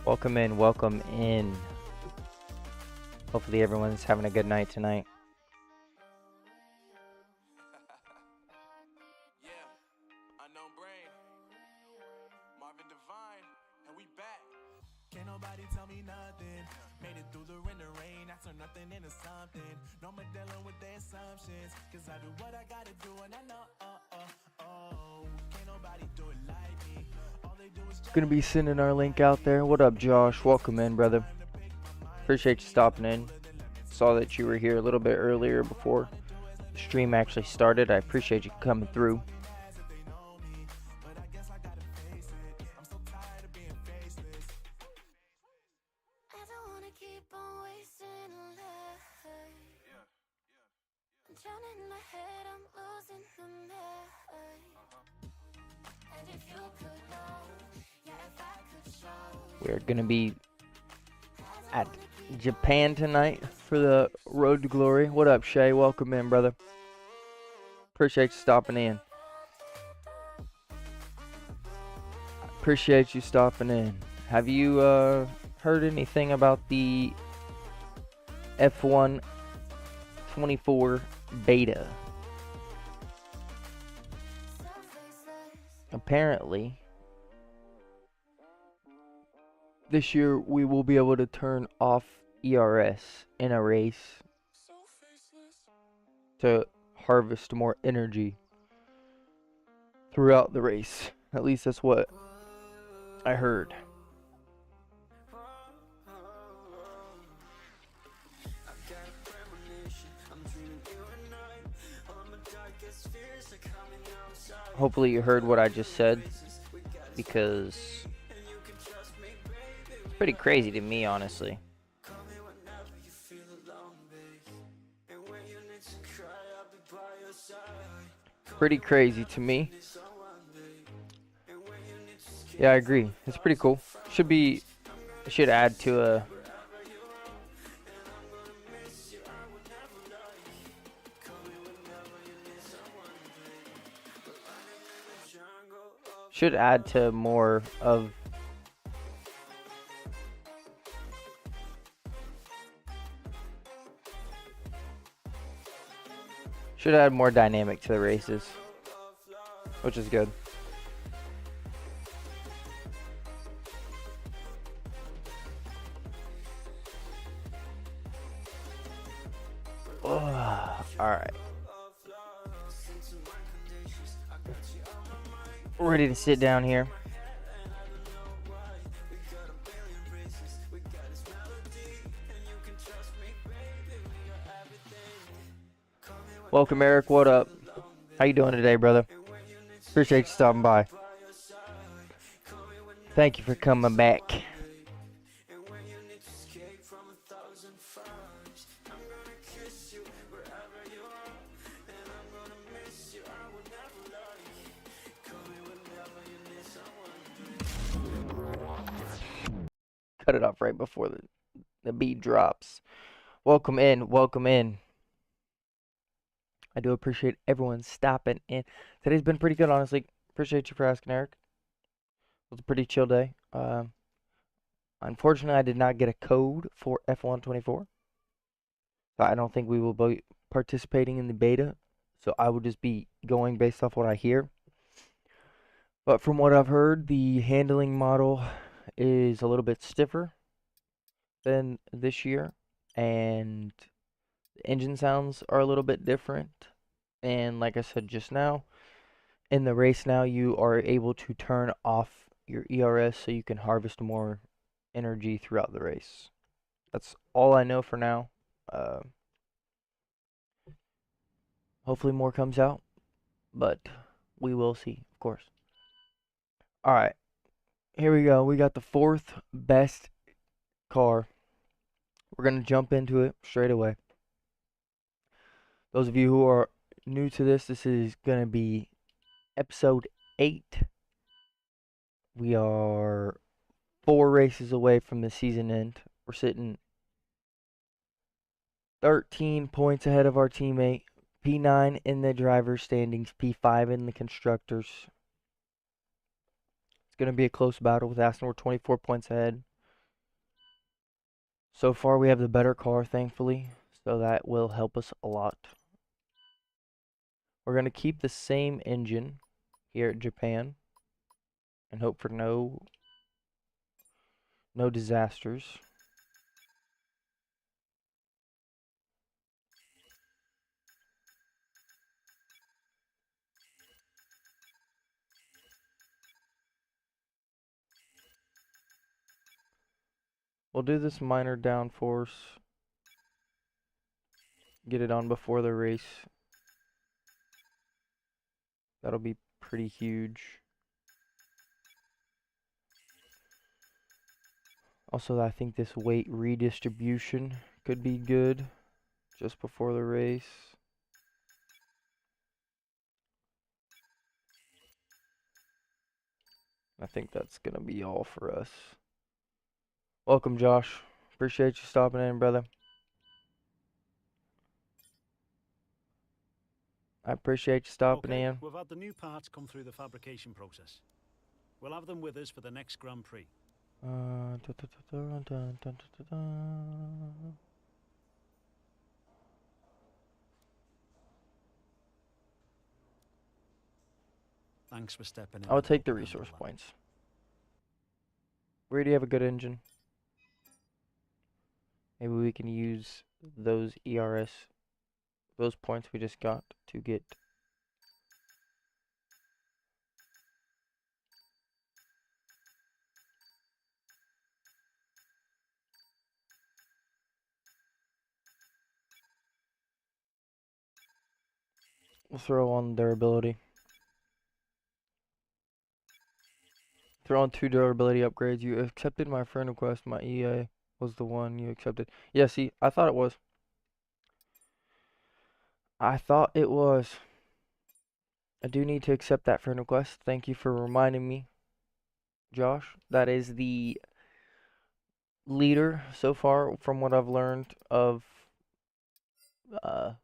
Welcome in, welcome in. Hopefully everyone's having a good night tonight. Can't nobody tell me nothing. Made it through the rain, I turn nothing into something. No more dealing with their assumptions. Cause I do what I gotta do and I know, can't nobody do it like me. All they do is Gonna be sending our link out there. What up, Josh? Welcome in, brother. Appreciate you stopping in. Saw that you were here a little bit earlier before the stream actually started. I appreciate you coming through. We're gonna be at Japan tonight for the Road to Glory. What up, Shay? Welcome in, brother. Appreciate you stopping in. Appreciate you stopping in. Have you heard anything about the F1 24 beta? Apparently, this year we will be able to turn off ERS in a race to harvest more energy throughout the race. At least that's what I heard. Hopefully you heard what I just said, because it's pretty crazy to me, honestly. Pretty crazy to me. Yeah, I agree. It's pretty cool. Should add to a more of should add more dynamic to the races, which is good. Alright. Ready to sit down here. Welcome, Eric. What up? How you doing today, brother? Appreciate you stopping by. Thank you for coming back. Cut it off right before the beat drops. Welcome in, welcome in. I do appreciate everyone stopping in. Today's been pretty good, honestly. Appreciate you for asking, Eric. It was a pretty chill day. Unfortunately, I did not get a code for F1 24. So I don't think we will be participating in the beta. So I will just be going based off what I hear. But from what I've heard, the handling model is a little bit stiffer than this year, and the engine sounds are a little bit different. And like I said just now, in the race now, you are able to turn off your ERS so you can harvest more energy throughout the race. That's all I know for now. Hopefully more comes out, but we will see, of course. All right, here we go. We got the fourth best car. We're going to jump into it straight away. Those of you who are new to this is going to be episode 8. We are 4 races away from the season end. We're sitting 13 points ahead of our teammate. P9 in the driver's standings, P5 in the constructors. It's going to be a close battle with Aston. We're 24 points ahead. So far, we have the better car, thankfully, so that will help us a lot. We're going to keep the same engine here at Japan and hope for no disasters. We'll do this minor downforce. Get it on before the race. That'll be pretty huge. Also, I think this weight redistribution could be good just before the race. I think that's going to be all for us. Welcome, Josh. Appreciate you stopping in, brother. I appreciate you stopping in. We've had the new parts come through the fabrication process. We'll have them with us for the next Grand Prix. Thanks for stepping in. I'll take the resource points. We already have a good engine. Maybe we can use those ERS, those points we just got to get. We'll throw on durability. Throw on 2 durability upgrades. You accepted my friend request. My EA was the one you accepted. Yeah, see, I thought it was. I thought it was. I do need to accept that friend request. Thank you for reminding me, Josh. That is the leader so far from what I've learned of the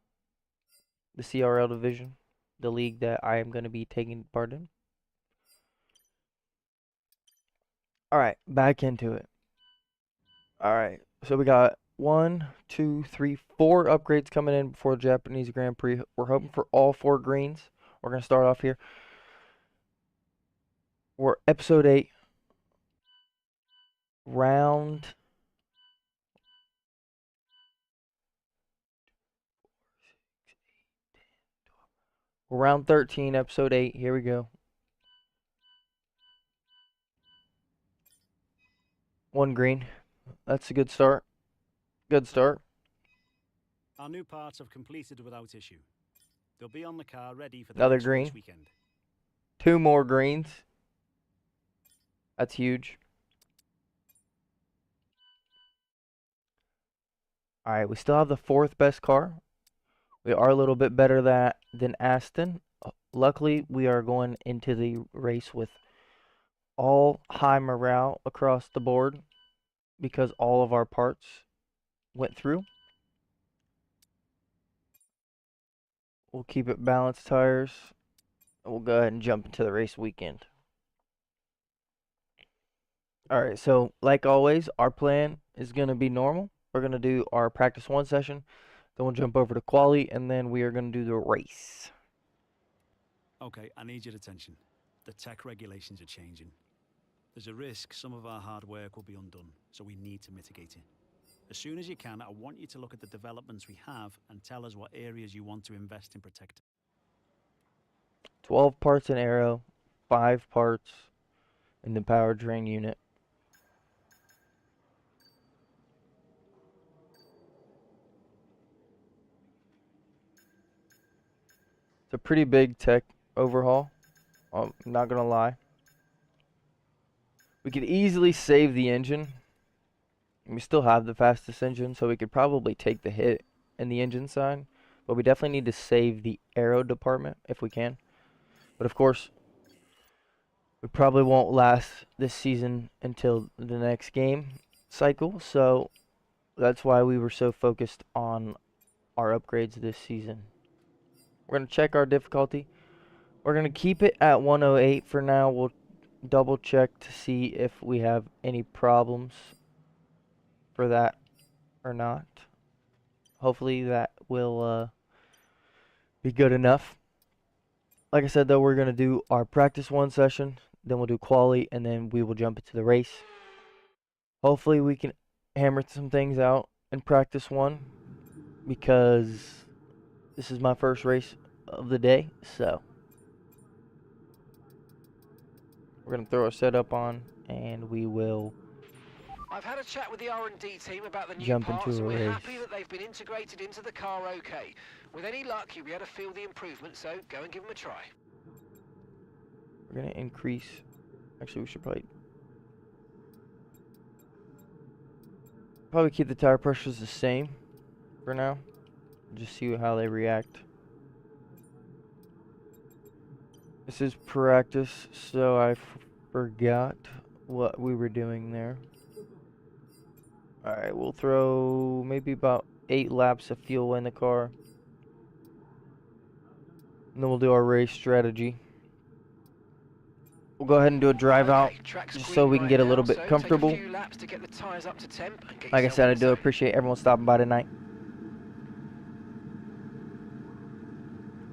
CRL division, the league that I am going to be taking part in. Alright, back into it. Alright, so we got 1, 2, 3, 4 upgrades coming in before the Japanese Grand Prix. We're hoping for all 4 greens. We're going to start off here. We're episode 8, round round 13, episode 8. Here we go. 1 green. That's a good start. Good start. Our new parts have completed without issue. They'll be on the car ready for the Another next green. race weekend. 2 more greens. That's huge. Alright, we still have the 4th best car. We are a little bit better than Aston. Luckily, we are going into the race with all high morale across the board because all of our parts went through. We'll keep it balanced tires. We'll go ahead and jump into the race weekend. Alright, so like always, our plan is going to be normal. We're going to do our practice 1 session. Then we'll jump over to quali, and then we are going to do the race. Okay, I need your attention. The tech regulations are changing. There's a risk some of our hard work will be undone, so we need to mitigate it. As soon as you can, I want you to look at the developments we have and tell us what areas you want to invest in protecting. 12 parts in aero, 5 parts in the powertrain unit. It's a pretty big tech overhaul. I'm not going to lie. We could easily save the engine. We still have the fastest engine, so we could probably take the hit in the engine side. But we definitely need to save the aero department if we can. But of course, we probably won't last this season until the next game cycle. So that's why we were so focused on our upgrades this season. We're going to check our difficulty. We're going to keep it at 108 for now. We'll double check to see if we have any problems for that or not. Hopefully that will be good enough. Like I said, though, we're going to do our practice 1 session, then we'll do quali, and then we will jump into the race. Hopefully we can hammer some things out in practice 1, because this is my first race of the day, so we're going to throw our setup on, and we will I've had a chat with the R&D team about the new jump into parts, a and we're race. happy that they've been integrated into the car okay. With any luck, you'll be able to feel the improvement, so go and give them a try. We're going to increase. Actually, we should probably keep the tire pressures the same for now. Just see how they react. This is practice, so I forgot what we were doing there. Alright, we'll throw maybe about 8 laps of fuel in the car. And then we'll do our race strategy. We'll go ahead and do a drive out, just so we can get a little bit comfortable. Take a few laps to get the tires up to temp and get Like I yourself said, in I the do zone. appreciate everyone stopping by tonight.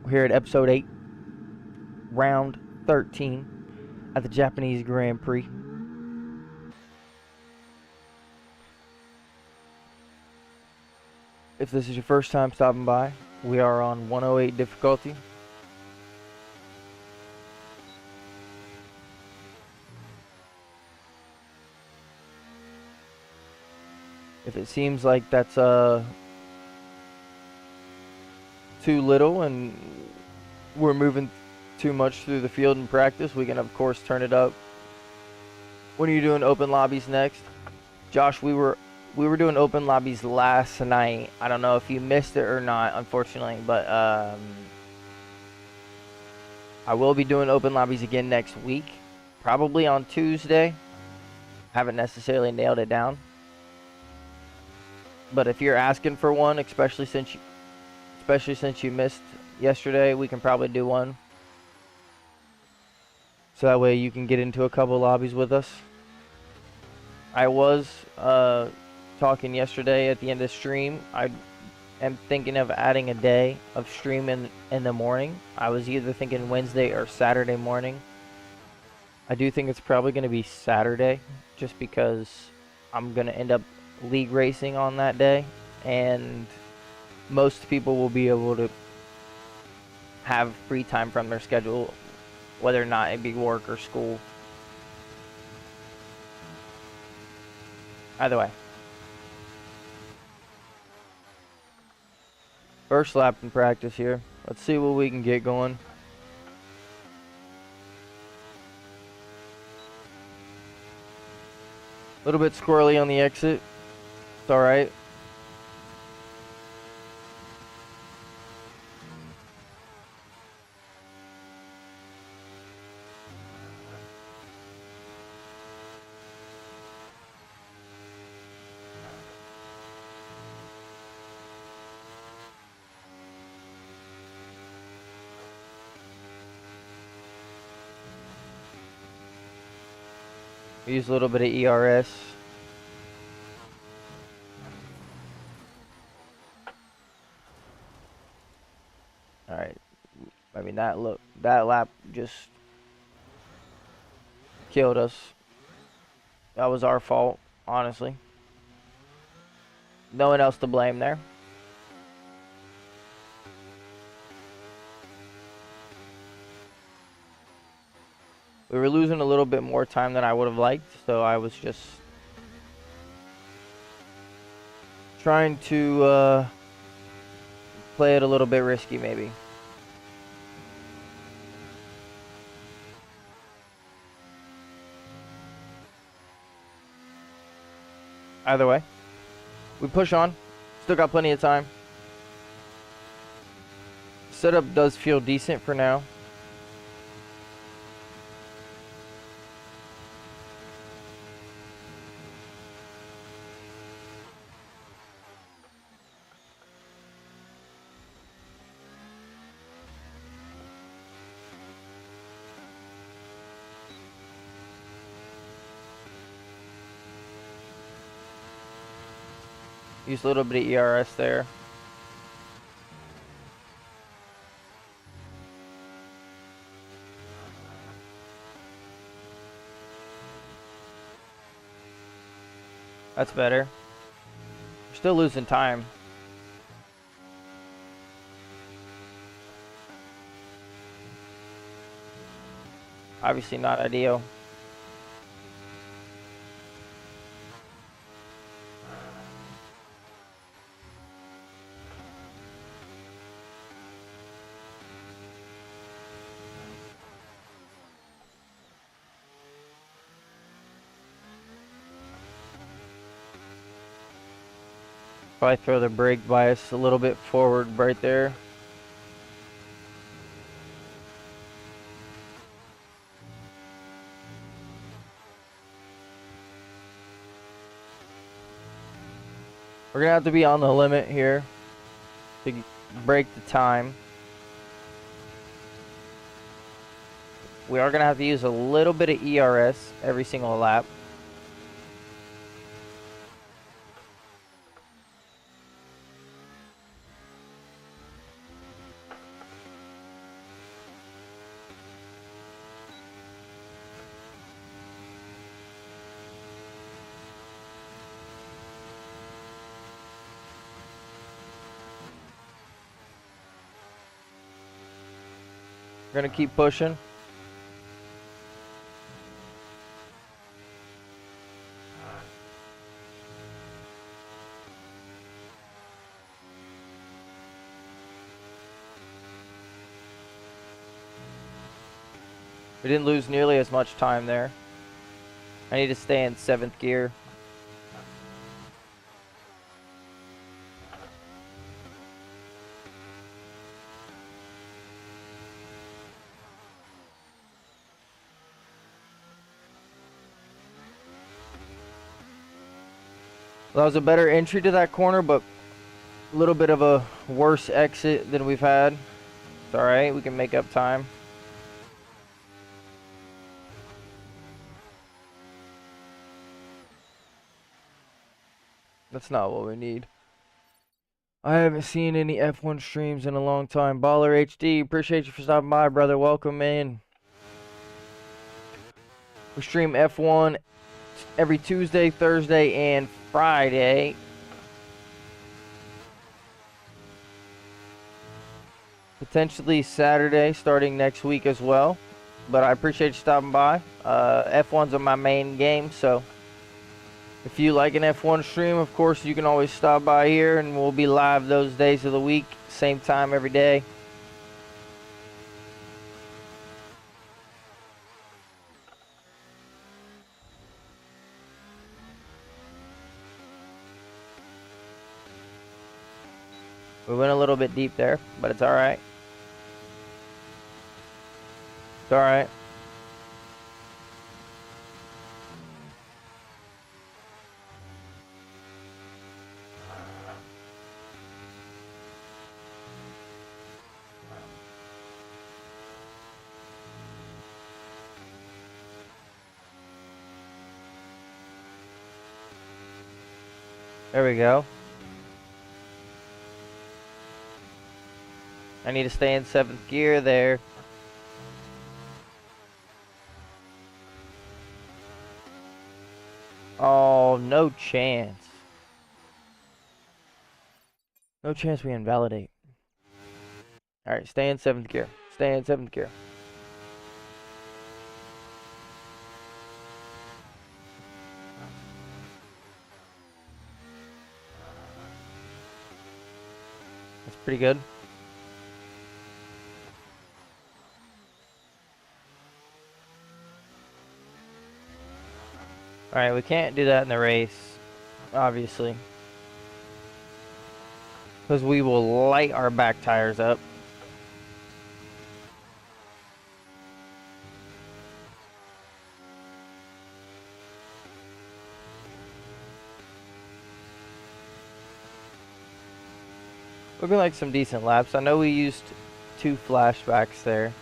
We're here at episode 8, round 13 at the Japanese Grand Prix. If this is your first time stopping by, we are on 108 difficulty. If it seems like that's too little and we're moving too much through the field in practice, we can of course turn it up. When are you doing open lobbies next? Josh, we were doing open lobbies last night. I don't know if you missed it or not, unfortunately, but I will be doing open lobbies again next week, probably on Tuesday. Haven't necessarily nailed it down, but if you're asking for one, especially since you missed yesterday, we can probably do one. So that way you can get into a couple lobbies with us. I was talking yesterday at the end of the stream. I am thinking of adding a day of stream in the morning. I was either thinking Wednesday or Saturday morning. I do think it's probably going to be Saturday, just because I'm going to end up league racing on that day, and most people will be able to have free time from their schedule, whether or not it be work or school. Either way. First lap in practice here. Let's see what we can get going. A little bit squirrely on the exit. It's alright. Use a little bit of ERS. Alright. I mean, that lap just killed us. That was our fault, honestly. No one else to blame there. We were losing a little bit more time than I would have liked, so I was just trying to play it a little bit risky, maybe. Either way, we push on. Still got plenty of time. Setup does feel decent for now. Use a little bit of ERS there. That's better. We're still losing time. Obviously not ideal. Probably throw the brake bias a little bit forward right there. We're gonna have to be on the limit here to break the time. We are gonna have to use a little bit of ERS every single lap. We're gonna keep pushing. We didn't lose nearly as much time there. I need to stay in 7th gear. Well, that was a better entry to that corner, but a little bit of a worse exit than we've had. It's alright, we can make up time. That's not what we need. I haven't seen any F1 streams in a long time. Baller HD, appreciate you for stopping by, brother. Welcome in. We stream F1 every Tuesday, Thursday, and Friday. Potentially Saturday starting next week as well. But I appreciate you stopping by. F1's my main game, so if you like an F1 stream, of course, you can always stop by here and we'll be live those days of the week, same time every day. We went a little bit deep there, but it's alright. It's alright. There we go. I need to stay in 7th gear there. Oh, no chance. No chance we invalidate. Alright, stay in 7th gear. Stay in 7th gear. That's pretty good. Alright, we can't do that in the race, obviously. Because we will light our back tires up. Looking like some decent laps. I know we used 2 flashbacks there.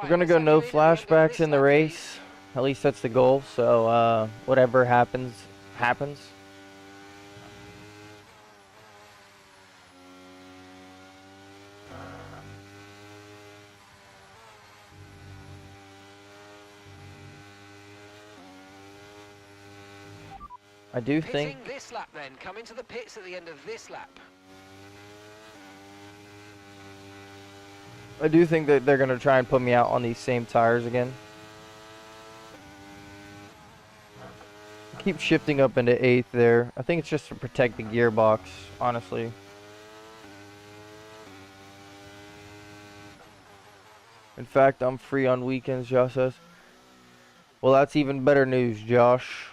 We're gonna go no flashbacks in the race. At least that's the goal. So whatever happens, happens. I do think Pitting this lap then. Come into the pits at the end of this lap. that they're gonna try and put me out on these same tires again. Keep shifting up into 8th there. I think it's just to protect the gearbox, honestly. In fact, I'm free on weekends, Josh says. Well, that's even better news, Josh.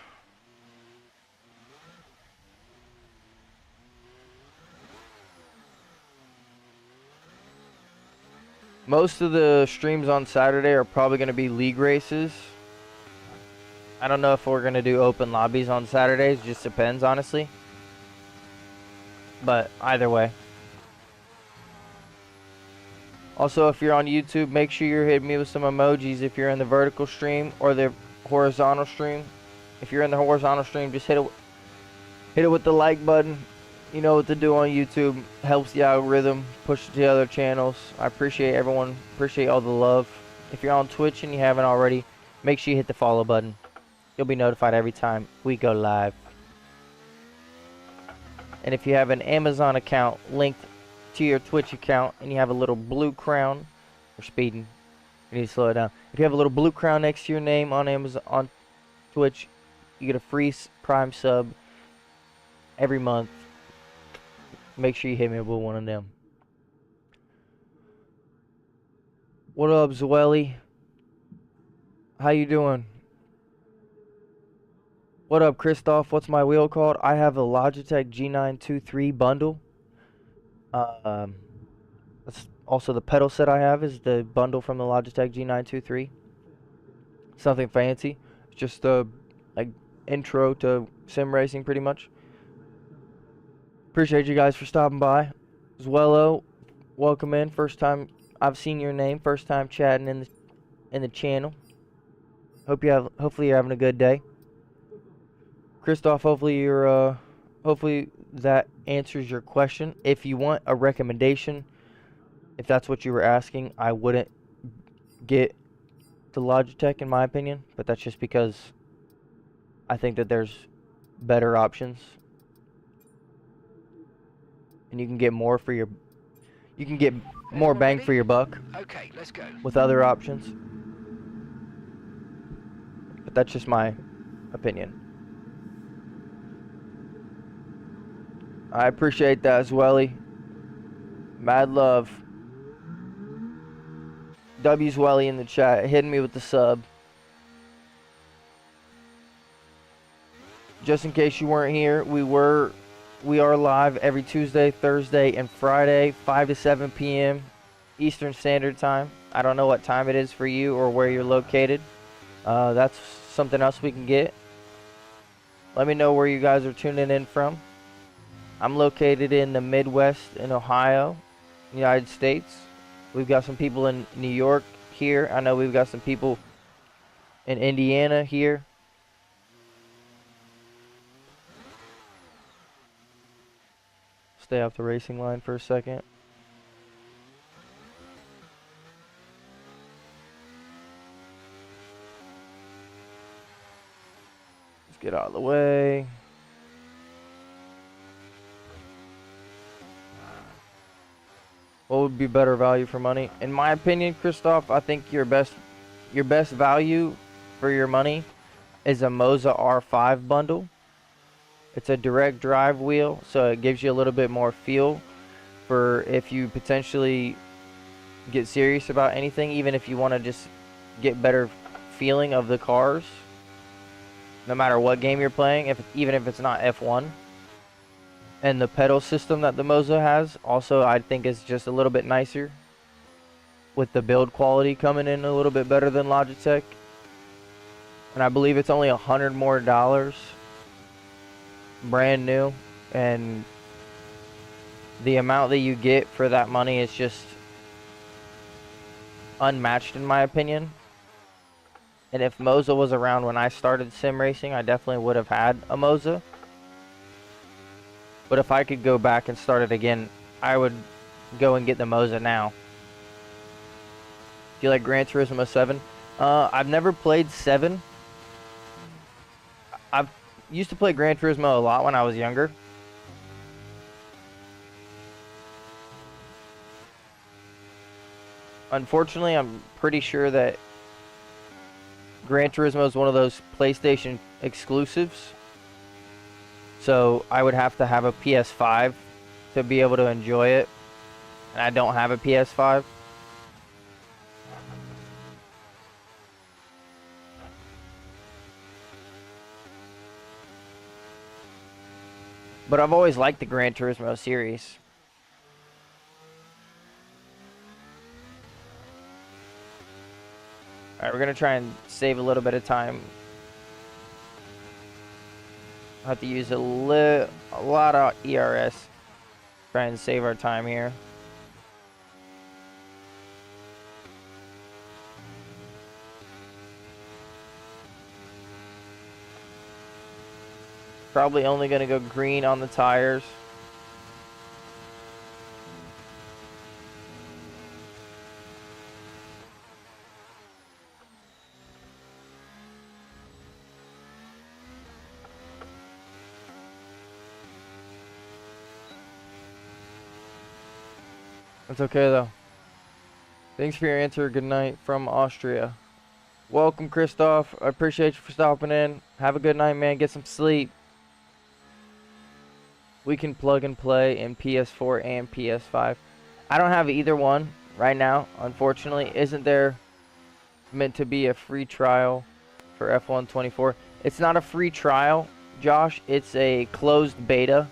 Most of the streams on Saturday are probably going to be league races. I don't know if we're going to do open lobbies on Saturdays. Just depends, honestly. But either way. Also, if you're on YouTube, make sure you're hitting me with some emojis if you're in the vertical stream or the horizontal stream. If you're in the horizontal stream, just hit it with the like button. You know what to do on YouTube. Helps the algorithm, push it to other channels. I appreciate everyone. Appreciate all the love. If you're on Twitch and you haven't already, make sure you hit the follow button. You'll be notified every time we go live. And if you have an Amazon account linked to your Twitch account and you have a little blue crown, or speeding, you need to slow it down. If you have a little blue crown next to your name on Amazon, on Twitch, you get a free Prime sub every month. Make sure you hit me with one of them. What up, Zwelly? How you doing? What up, Christoph? What's my wheel called? I have a Logitech G923 bundle. That's also the pedal set I have is the bundle from the Logitech G923. Something fancy. It's just a like intro to sim racing, pretty much. Appreciate you guys for stopping by. Zwello, welcome in. First time I've seen your name. First time chatting in the channel. Hopefully you're having a good day. Christoph, hopefully that answers your question. If you want a recommendation, if that's what you were asking, I wouldn't get the Logitech in my opinion, but that's just because I think that there's better options. And you can get more for your more bang for your buck. Okay, let's go. With other options. But that's just my opinion. I appreciate that, Zwelly. Mad love. W Zwelly in the chat, hitting me with the sub. Just in case you weren't here, we are live every Tuesday, Thursday, and Friday, 5 to 7 p.m. Eastern Standard Time. I don't know what time it is for you or where you're located. That's something else we can get. Let me know where you guys are tuning in from. I'm located in the Midwest in Ohio, United States. We've got some people in New York here. I know we've got some people in Indiana here. Stay off the racing line for a second. Let's get out of the way. What would be better value for money? In my opinion, Christoph, I think your best value for your money is a Moza R5 bundle. It's a direct drive wheel, so it gives you a little bit more feel for if you potentially get serious about anything, even if you want to just get better feeling of the cars, no matter what game you're playing, even if it's not F1. And the pedal system that the Moza has also I think is just a little bit nicer, with the build quality coming in a little bit better than Logitech. And I believe it's only $100 more, brand new, and the amount that you get for that money is just unmatched in my opinion. And if Moza was around when I started sim racing, I definitely would have had a Moza. But if I could go back and start it again, I would go and get the Moza now. Do you like Gran Turismo 7? I've never played 7. I've used to play Gran Turismo a lot when I was younger. Unfortunately, I'm pretty sure that Gran Turismo is one of those PlayStation exclusives. So I would have to have a PS5 to be able to enjoy it. And I don't have a PS5. But I've always liked the Gran Turismo series. Alright, we're going to try and save a little bit of time. I have to use a lot of ERS. Try and save our time here. Probably only going to go green on the tires. That's okay though. Thanks for your answer. Good night from Austria. Welcome, Christoph. I appreciate you for stopping in. Have a good night, man. Get some sleep. We can plug and play in PS4 and PS5. I don't have either one right now, unfortunately. Isn't there meant to be a free trial for F1 24? It's not a free trial, Josh. It's a closed beta,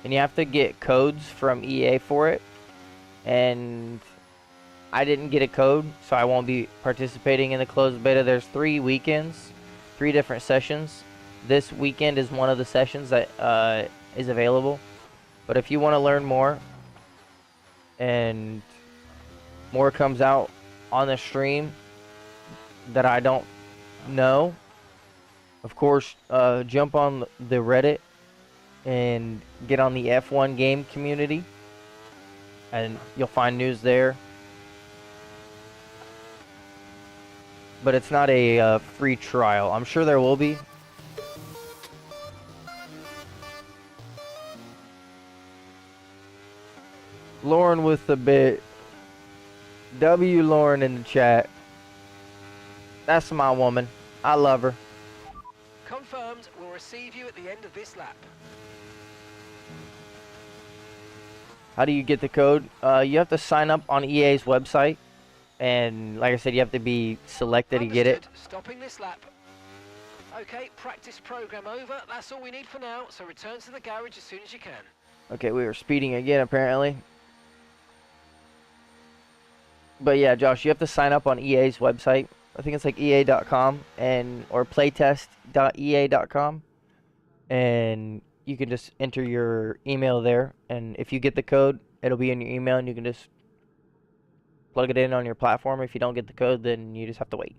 and you have to get codes from EA for it. And I didn't get a code, so I won't be participating in the closed beta. There's 3 weekends, 3 different sessions. This weekend is one of the sessions that is available. But if you want to learn more and more comes out on the stream that I don't know, of course, jump on the Reddit and get on the F1 game community, and you'll find news there. But it's not a free trial. I'm sure there will be. Lauren with the bit. W Lauren in the chat. That's my woman. I love her. Confirmed, we'll receive you at the end of this lap. How do you get the code? You have to sign up on EA's website. And like I said, you have to be selected to get it. Understood. Stopping this lap. Okay, practice program over. That's all we need for now, so return to the garage as soon as you can. Okay, we were speeding again apparently. But yeah, Josh, you have to sign up on EA's website. I think it's like ea.com or playtest.ea.com. And you can just enter your email there, and if you get the code, it'll be in your email, and you can just plug it in on your platform. If you don't get the code, then you just have to wait.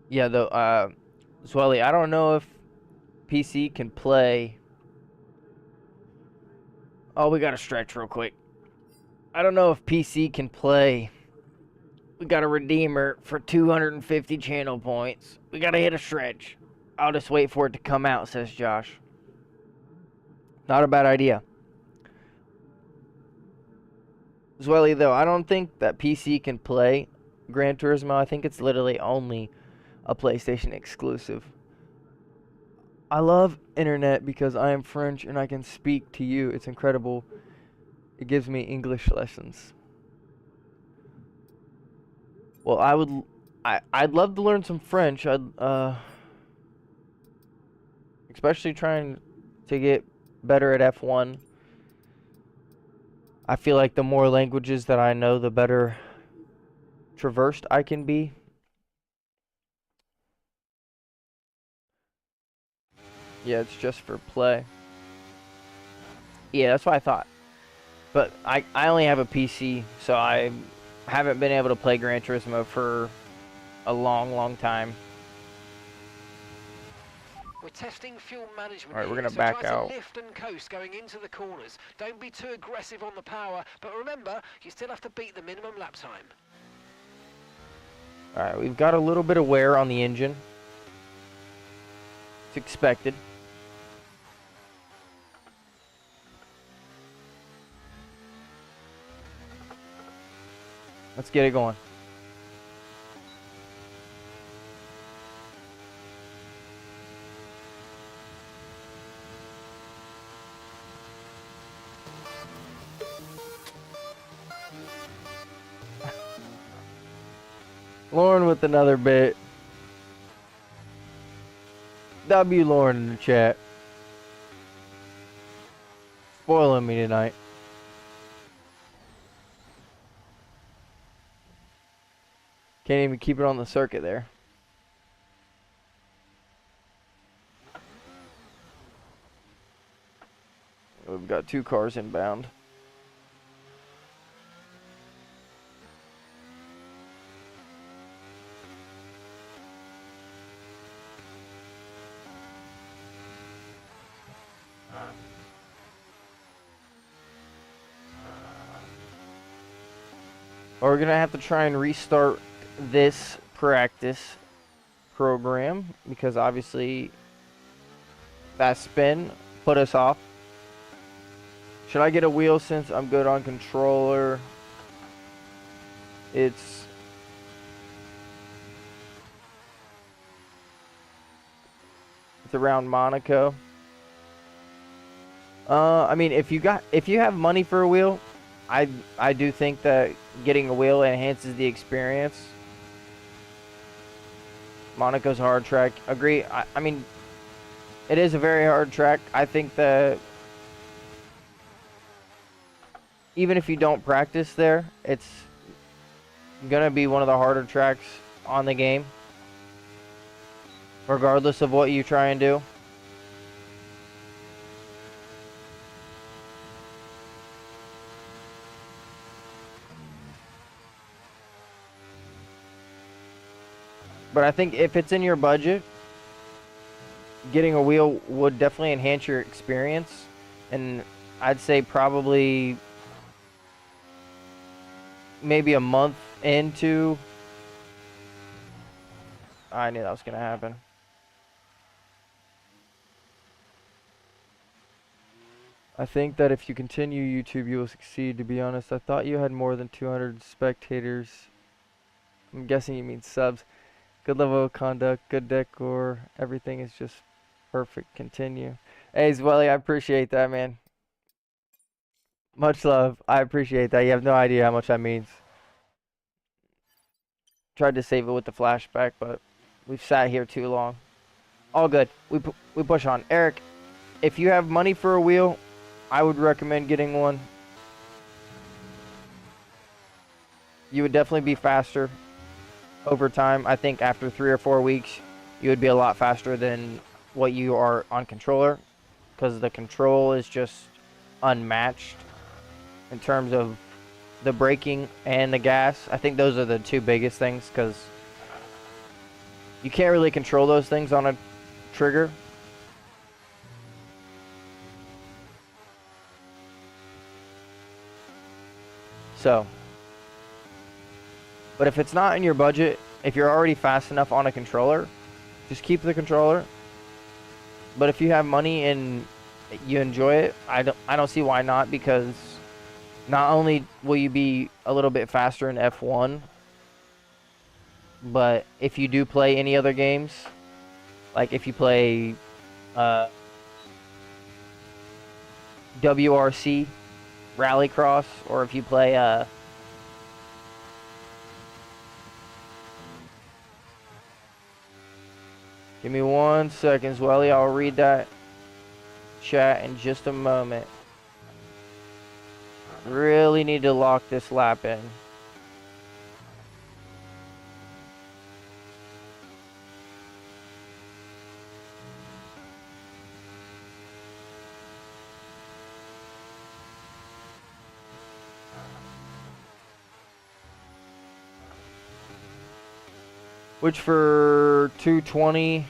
Yeah, though, Swelly, I don't know if PC can play. Oh, we gotta stretch real quick. I don't know if PC can play. We got a redeemer for 250 channel points. We gotta hit a stretch. I'll just wait for it to come out, says Josh. Not a bad idea. Zwelly, though, I don't think that PC can play Gran Turismo. I think it's literally only a PlayStation exclusive. I love internet because I am French and I can speak to you. It's incredible. It gives me English lessons. Well, I'd love to learn some French. Especially trying to get better at F1. I feel like the more languages that I know, the better traversed I can be. Yeah, it's just for play. Yeah, that's what I thought. But I only have a PC, so I haven't been able to play Gran Turismo for a long time. We're testing fuel management. All right, we're here, gonna so back try out. to lift and coast going into the corners. Don't be too aggressive on the power, but remember, you still have to beat the minimum lap time. All right, we've got a little bit of wear on the engine. It's expected. Let's get it going. Lauren with another bit. W Lauren in the chat. Spoiling me tonight. Can't even keep it on the circuit there. We've got 2 cars inbound. We're gonna have to try and restart this practice program because obviously that spin put us off. Should I get a wheel since I'm good on controller? It's around Monaco. I mean, if you have money for a wheel, I do think that getting a wheel enhances the experience. Monaco's a hard track. Agree. I mean, it is a very hard track. I think that even if you don't practice there, it's gonna be one of the harder tracks on the game, regardless of what you try and do. But I think if it's in your budget, getting a wheel would definitely enhance your experience. And I'd say probably maybe a month into... I knew that was going to happen. I think that if you continue YouTube, you will succeed. To be honest, I thought you had more than 200 spectators. I'm guessing you mean subs. Good level of conduct, good decor, everything is just perfect. Continue. Hey, Zwelly, I appreciate that, man. Much love. I appreciate that. You have no idea how much that means. Tried to save it with the flashback, but we've sat here too long. All good. We push on. Eric, if you have money for a wheel, I would recommend getting one. You would definitely be faster over time. I think after 3 or 4 weeks, you would be a lot faster than what you are on controller, because the control is just unmatched in terms of the braking and the gas. I think those are the 2 biggest things, because you can't really control those things on a trigger. So, but if it's not in your budget, if you're already fast enough on a controller, just keep the controller. But if you have money and you enjoy it, I don't see why not, because not only will you be a little bit faster in F1, but if you do play any other games, like if you play WRC Rallycross, or if you play give me 1 second, Zwelly. I'll read that chat in just a moment. Really need to lock this lap in. Which for 220...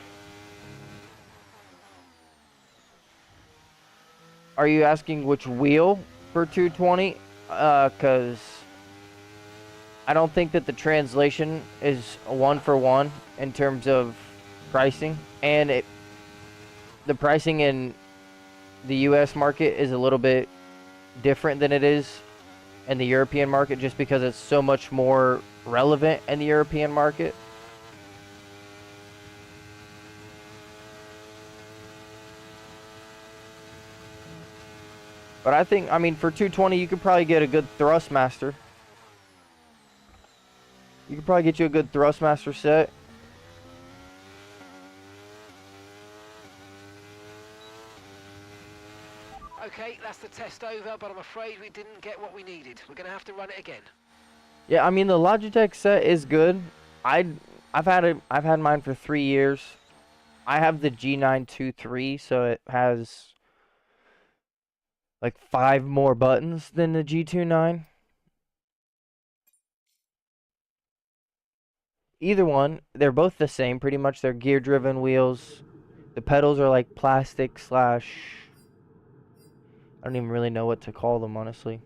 Are you asking which wheel for 220? Because I don't think that the translation is one for one in terms of pricing. And the pricing in the US market is a little bit different than it is in the European market, just because it's so much more relevant in the European market. But I think, I mean, for 220, you could probably get a good Thrustmaster. You could probably get you a good Thrustmaster set. Okay, that's the test over, but I'm afraid we didn't get what we needed. We're going to have to run it again. Yeah, I mean, the Logitech set is good. I've had mine for 3 years. I have the G923, so it has like 5 more buttons than the G29. Either one, they're both the same, pretty much. They're gear-driven wheels. The pedals are like plastic slash... I don't even really know what to call them, honestly.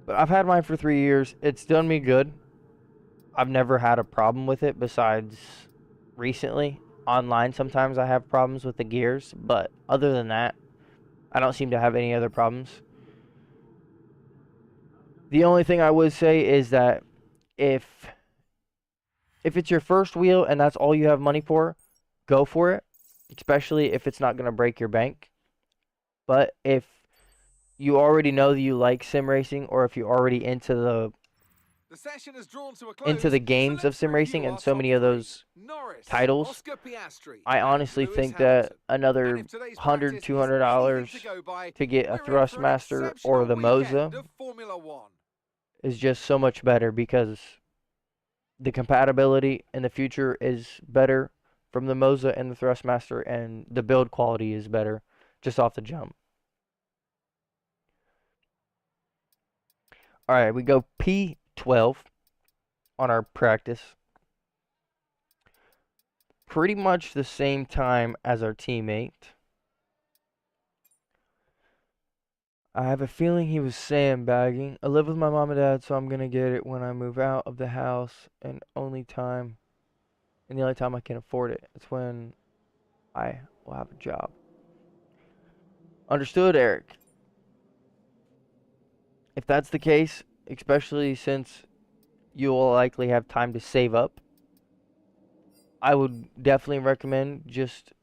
But I've had mine for 3 years. It's done me good. I've never had a problem with it besides recently. Online, sometimes I have problems with the gears, but other than that, I don't seem to have any other problems. The only thing I would say is that if it's your first wheel and that's all you have money for, go for it, especially if it's not going to break your bank. But if you already know that you like sim racing, or if you're already into the session has drawn to a close, games of sim racing and so many of those titles, I honestly think that another $100, $200 to get a Thrustmaster or the Moza is just so much better, because the compatibility in the future is better from the Moza and the Thrustmaster, and the build quality is better just off the jump. Alright, we go P12 on our practice. Pretty much the same time as our teammate. I have a feeling he was sandbagging. I live with my mom and dad, so I'm going to get it when I move out of the house, and the only time I can afford it. It's when I will have a job. Understood, Eric. If that's the case, especially since you will likely have time to save up, I would definitely recommend just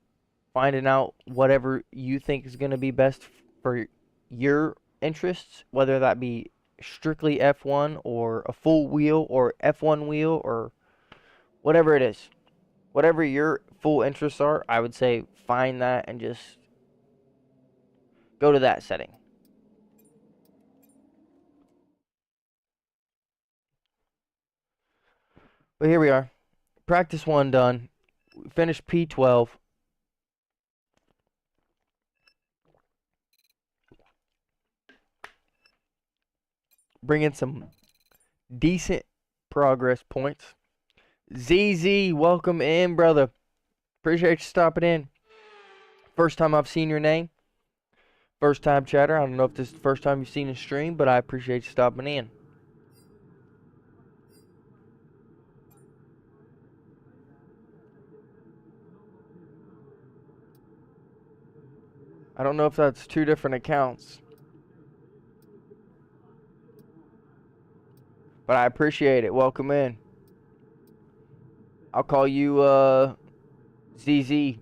finding out whatever you think is going to be best for your interests, whether that be strictly F1 or a full wheel or F1 wheel or whatever it is. Whatever your full interests are, I would say find that and just go to that setting. But here we are. Practice 1 done. We finished P12. Bringing some decent progress points. ZZ, welcome in, brother. Appreciate you stopping in. First time I've seen your name. First time chatter. I don't know if this is the first time you've seen a stream, but I appreciate you stopping in. I don't know if that's 2 different accounts, but I appreciate it. Welcome in. I'll call you ZZ.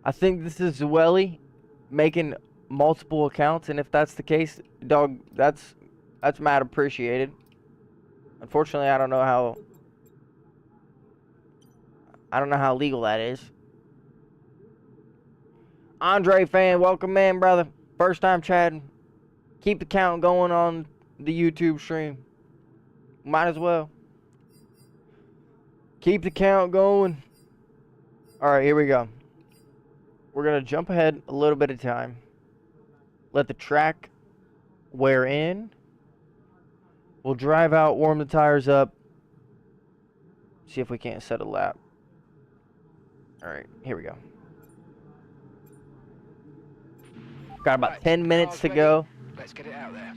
I think this is Zwelly making multiple accounts, and if that's the case, dog, that's mad appreciated. Unfortunately, I don't know how legal that is. Andre fan, welcome in, brother. First time chatting. Keep the count going on the YouTube stream. Might as well. Keep the count going. Alright, here we go. We're going to jump ahead a little bit of time. let the track wear in. We'll drive out, warm the tires up, see if we can't set a lap. All right, here we go. Got about Right, 10 minutes car's to ready. go. Let's get it out there.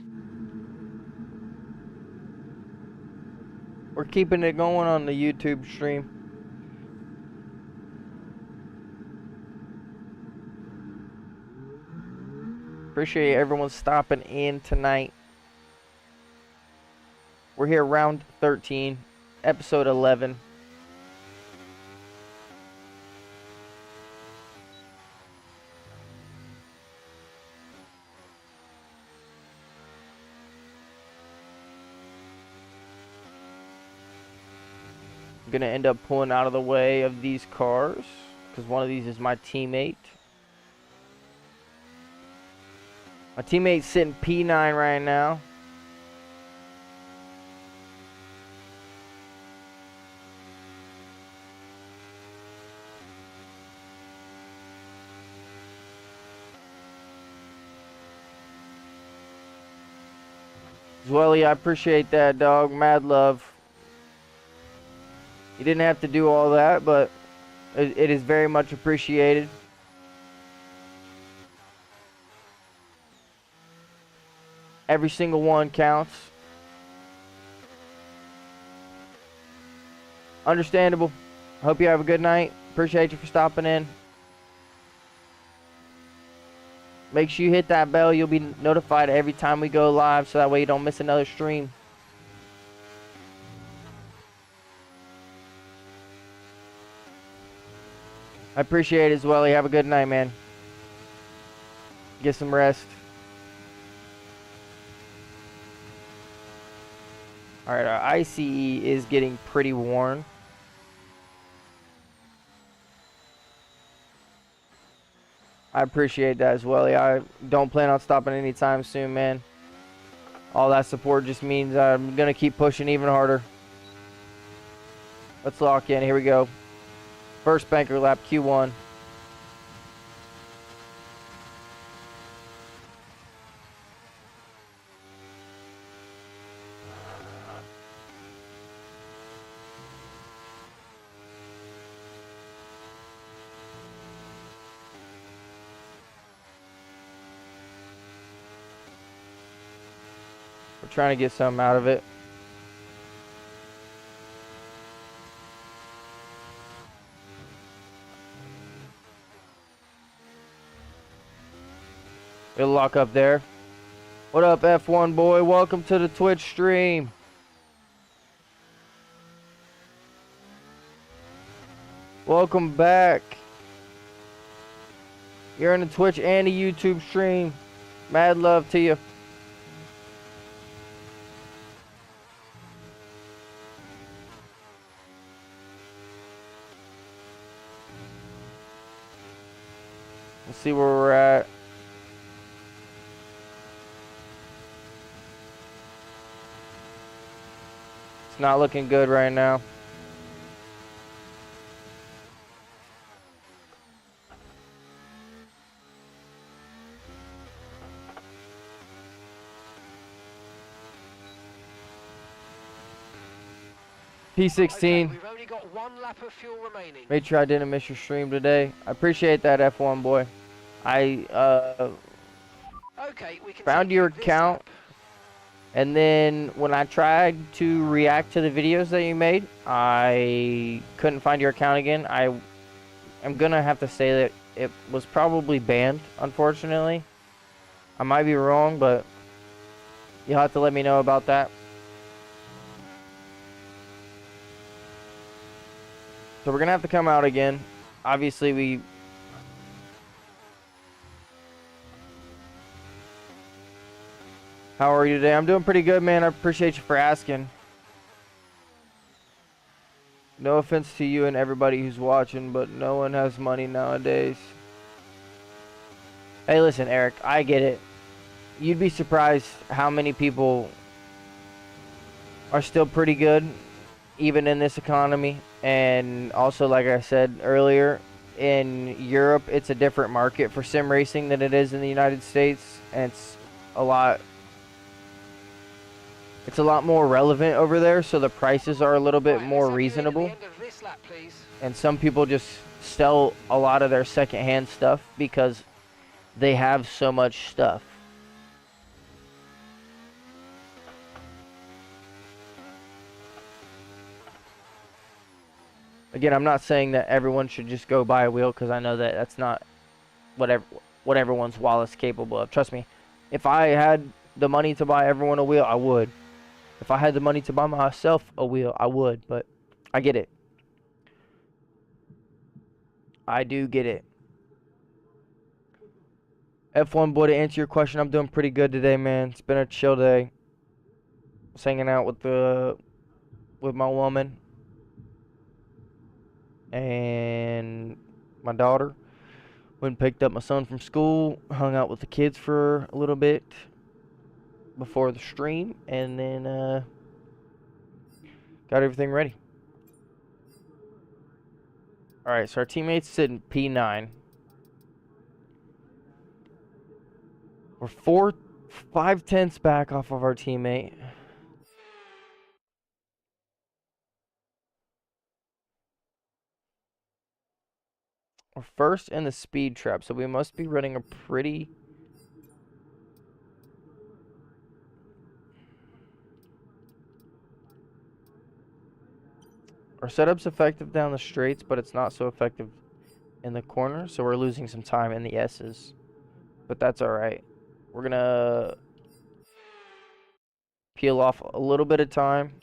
We're keeping it going on the YouTube stream. Appreciate everyone stopping in tonight. We're here round 13, episode 11. I'm gonna end up pulling out of the way of these cars because one of these is my teammate. My teammate's sitting P9 right now. Zwelly, I appreciate that, dog. Mad love. You didn't have to do all that, but it is very much appreciated. Every single one counts. Understandable. Hope you have a good night. Appreciate you for stopping in. Make sure you hit that bell. You'll be notified every time we go live, so that way you don't miss another stream. I appreciate it as well. You have a good night, man. Get some rest. Alright, our ICE is getting pretty worn. I appreciate that as well. I don't plan on stopping anytime soon, man. All that support just means I'm going to keep pushing even harder. Let's lock in. Here we go. First banker lap, Q1. We're trying to get something out of it. It'll lock up there. What up, F1 boy? Welcome to the Twitch stream. Welcome back. You're in the Twitch and the YouTube stream. Mad love to you. Let's see where we're at. It's not looking good right now. P16. Okay, we've only got 1 lap of fuel remaining. Made sure I didn't miss your stream today. I appreciate that, F1 boy. I Okay, we can found take your this account, lap. and then when I tried to react to the videos that you made, I couldn't find your account again. I'm gonna have to say that it was probably banned, unfortunately. I might be wrong, but you'll have to let me know about that. So we're gonna have to come out again. Obviously, we... How are you today? I'm doing pretty good, man. I appreciate you for asking. No offense to you and everybody who's watching, but no one has money nowadays. Hey, listen, Eric, I get it. You'd be surprised how many people are still pretty good, even in this economy. And also, like I said earlier, in Europe, it's a different market for sim racing than it is in the United States, and it's a lot more relevant over there, so the prices are a little bit Right, more let's have you in at the reasonable. end of this lap, please. And some people just sell a lot of their secondhand stuff because they have so much stuff. Again, I'm not saying that everyone should just go buy a wheel, because I know that that's not what everyone's wallet's capable of. Trust me, if I had the money to buy everyone a wheel, I would. If I had the money to buy myself a wheel, I would. But I get it. I do get it. F1 boy, to answer your question, I'm doing pretty good today, man. It's been a chill day. Just hanging out with my woman and my daughter. Went and picked up my son from school, hung out with the kids for a little bit before the stream, and then got everything ready. Alright, so our teammates sit in P9. We're 5/10ths back off of our teammate. We're first in the speed trap, so we must be running a pretty... Our setup's effective down the straights, but it's not so effective in the corner, so we're losing some time in the S's. But that's alright. We're gonna peel off a little bit of time.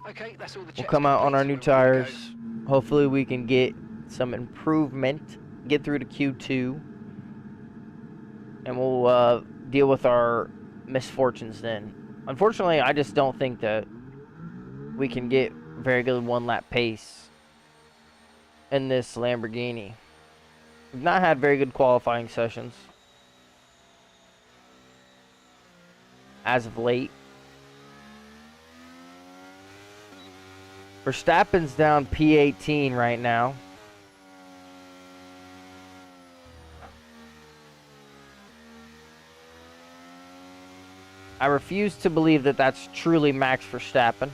Okay, that's all the We'll checks come out on complete, our so new we're ready to go. tires. Hopefully we can get some improvement, get through to Q2, and we'll deal with our misfortunes then. Unfortunately, I just don't think that we can get very good one-lap pace in this Lamborghini. We've not had very good qualifying sessions as of late. Verstappen's down P18 right now. I refuse to believe that that's truly Max Verstappen.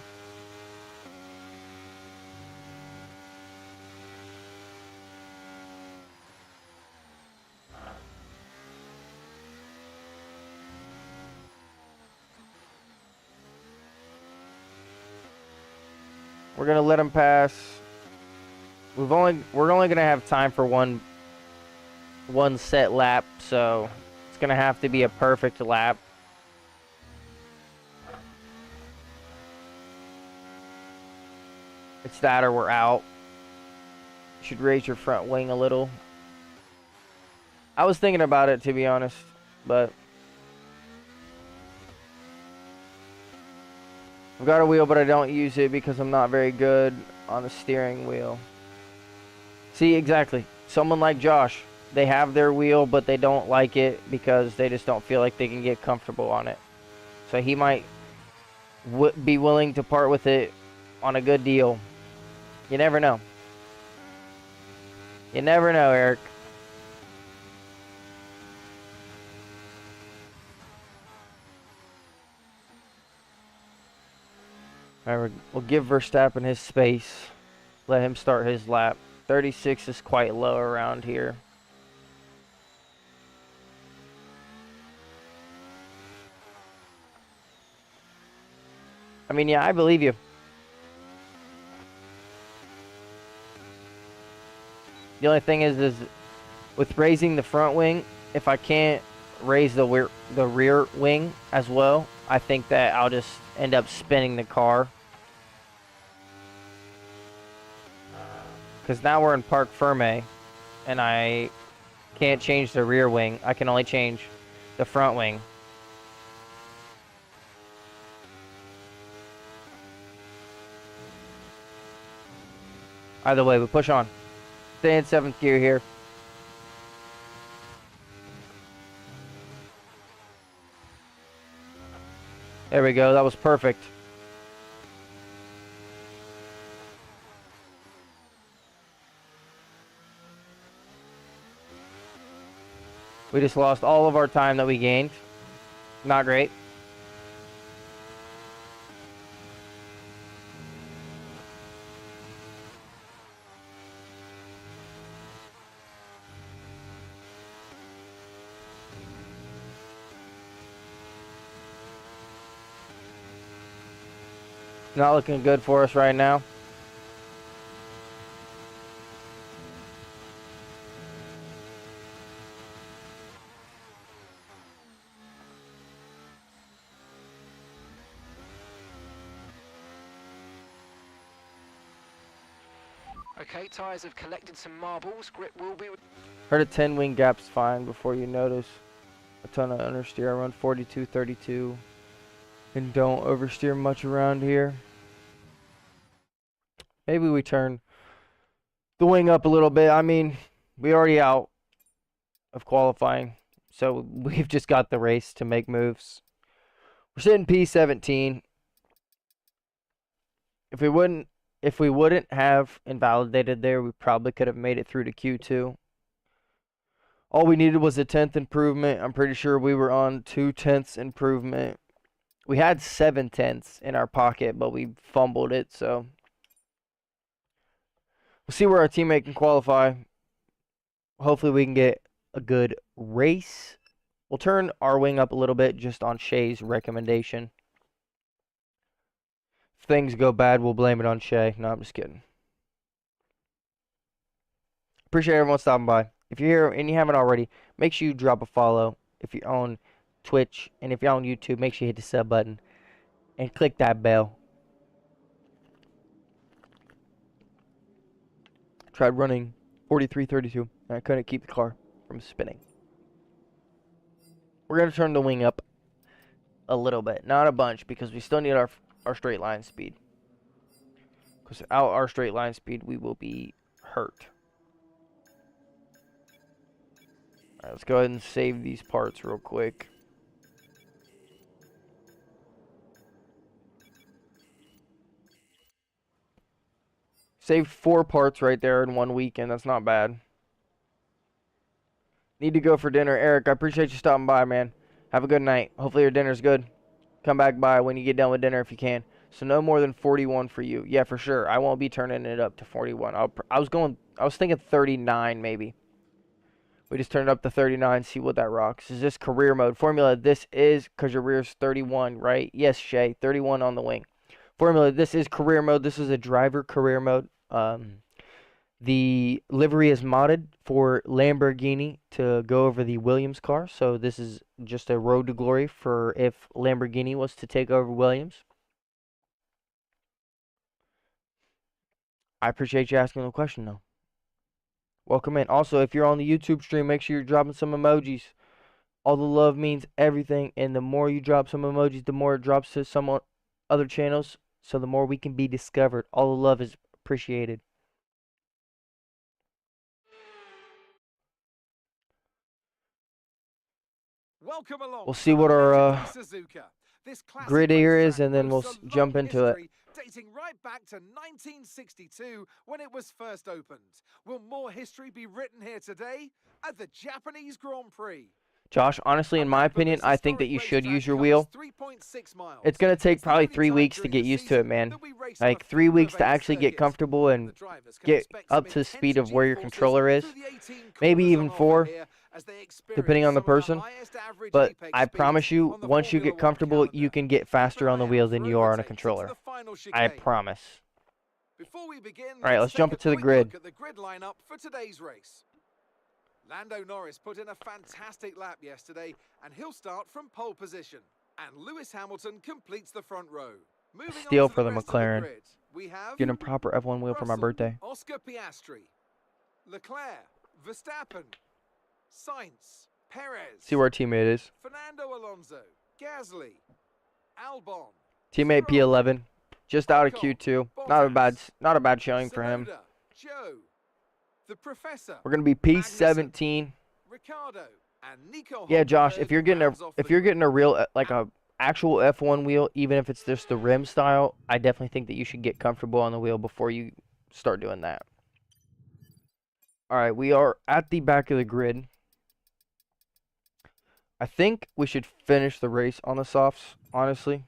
We're gonna let him pass. We're only gonna have time for one set lap, so it's gonna have to be a perfect lap. It's that or we're out. You should raise your front wing a little. I was thinking about it, to be honest, but I've got a wheel, but I don't use it because I'm not very good on the steering wheel. See, exactly. Someone like Josh, they have their wheel, but they don't like it because they just don't feel like they can get comfortable on it. So he might be willing to part with it on a good deal. You never know. You never know, Eric. Alright, we'll give Verstappen his space. Let him start his lap. 36 is quite low around here. I mean, yeah, I believe you. The only thing is with raising the front wing, if I can't raise the rear wing as well, I think that I'll just end up spinning the car. Because now we're in Parc Ferme, and I can't change the rear wing. I can only change the front wing. Either way, we push on. Stay in 7th gear here. There we go. That was perfect. We just lost all of our time that we gained. Not great. Not looking good for us right now. Okay, tyres have collected some marbles. Grip will be... Heard a 10 wing gap's fine before you notice a ton of understeer. I run 42, 32. And don't oversteer much around here. Maybe we turn the wing up a little bit. I mean, we already out of qualifying. So we've just got the race to make moves. We're sitting P17. If we wouldn't have invalidated there, we probably could have made it through to Q2. All we needed was a 10th improvement. I'm pretty sure we were on 2/10 improvement. We had 7/10 in our pocket, but we fumbled it, so we'll see where our teammate can qualify. Hopefully we can get a good race. We'll turn our wing up a little bit just on Shay's recommendation. If things go bad, we'll blame it on Shay. No, I'm just kidding. Appreciate everyone stopping by. If you're here and you haven't already, make sure you drop a follow. If you're on Twitch and if you're on YouTube, make sure you hit the sub button and click that bell. Tried running 43-32 and I couldn't keep the car from spinning. We're going to turn the wing up a little bit, not a bunch, because we still need our straight line speed. Because without our straight line speed, we will be hurt. Alright, let's go ahead and save these parts real quick. Saved 4 parts right there in 1 weekend. That's not bad. Need to go for dinner. Eric, I appreciate you stopping by, man. Have a good night. Hopefully your dinner's good. Come back by when you get done with dinner if you can. So no more than 41 for you. Yeah, for sure. I won't be turning it up to 41. I was thinking 39 maybe. We just turned it up to 39. See what that rocks. Is this career mode? Formula, this is because your rear's 31, right? Yes, Shay. 31 on the wing. Formula, this is career mode. This is a driver career mode. The livery is modded for Lamborghini to go over the Williams car. So this is just a road to glory for if Lamborghini was to take over Williams. I appreciate you asking the question, though. Welcome in. Also, if you're on the YouTube stream, make sure you're dropping some emojis. All the love means everything, and the more you drop some emojis, the more it drops to some other channels, so the more we can be discovered. All the love is appreciated. Welcome along. We'll see what our Suzuka. This grid here is, and then we'll jump into it. Dating right back to 1962 when it was first opened. Will more history be written here today at the Japanese Grand Prix? Josh, honestly, in my opinion, I think that you should use your wheel. It's going to take probably 3 weeks to get used to it, man. Like 3 weeks to actually get comfortable and get up to the speed of where your controller is. Maybe even 4, depending on the person. But I promise you, once you get comfortable, you can get faster on the wheel than you are on a controller. I promise. All right, let's jump into the grid. Lando Norris put in a fantastic lap yesterday, and he'll start from pole position. And Lewis Hamilton completes the front row. Moving Steal on to for the the rest of the McLaren. grid, we have Get a proper F1 wheel for my Russell, birthday. Oscar Piastri, Leclerc, Verstappen, Sainz, Perez. See where our teammate is. Fernando Alonso, Gasly, Albon. Teammate P11, just out of Q2. Not a bad showing for him. Tsunoda, Joe, the Professor. We're gonna be P17. Ricardo and Nico Yeah, Josh, Hulkenberg if you're getting rounds off the a real like a actual F1 wheel, even if it's just the rim style, I definitely think that you should get comfortable on the wheel before you start doing that. All right, we are at the back of the grid. I think we should finish the race on the softs, honestly.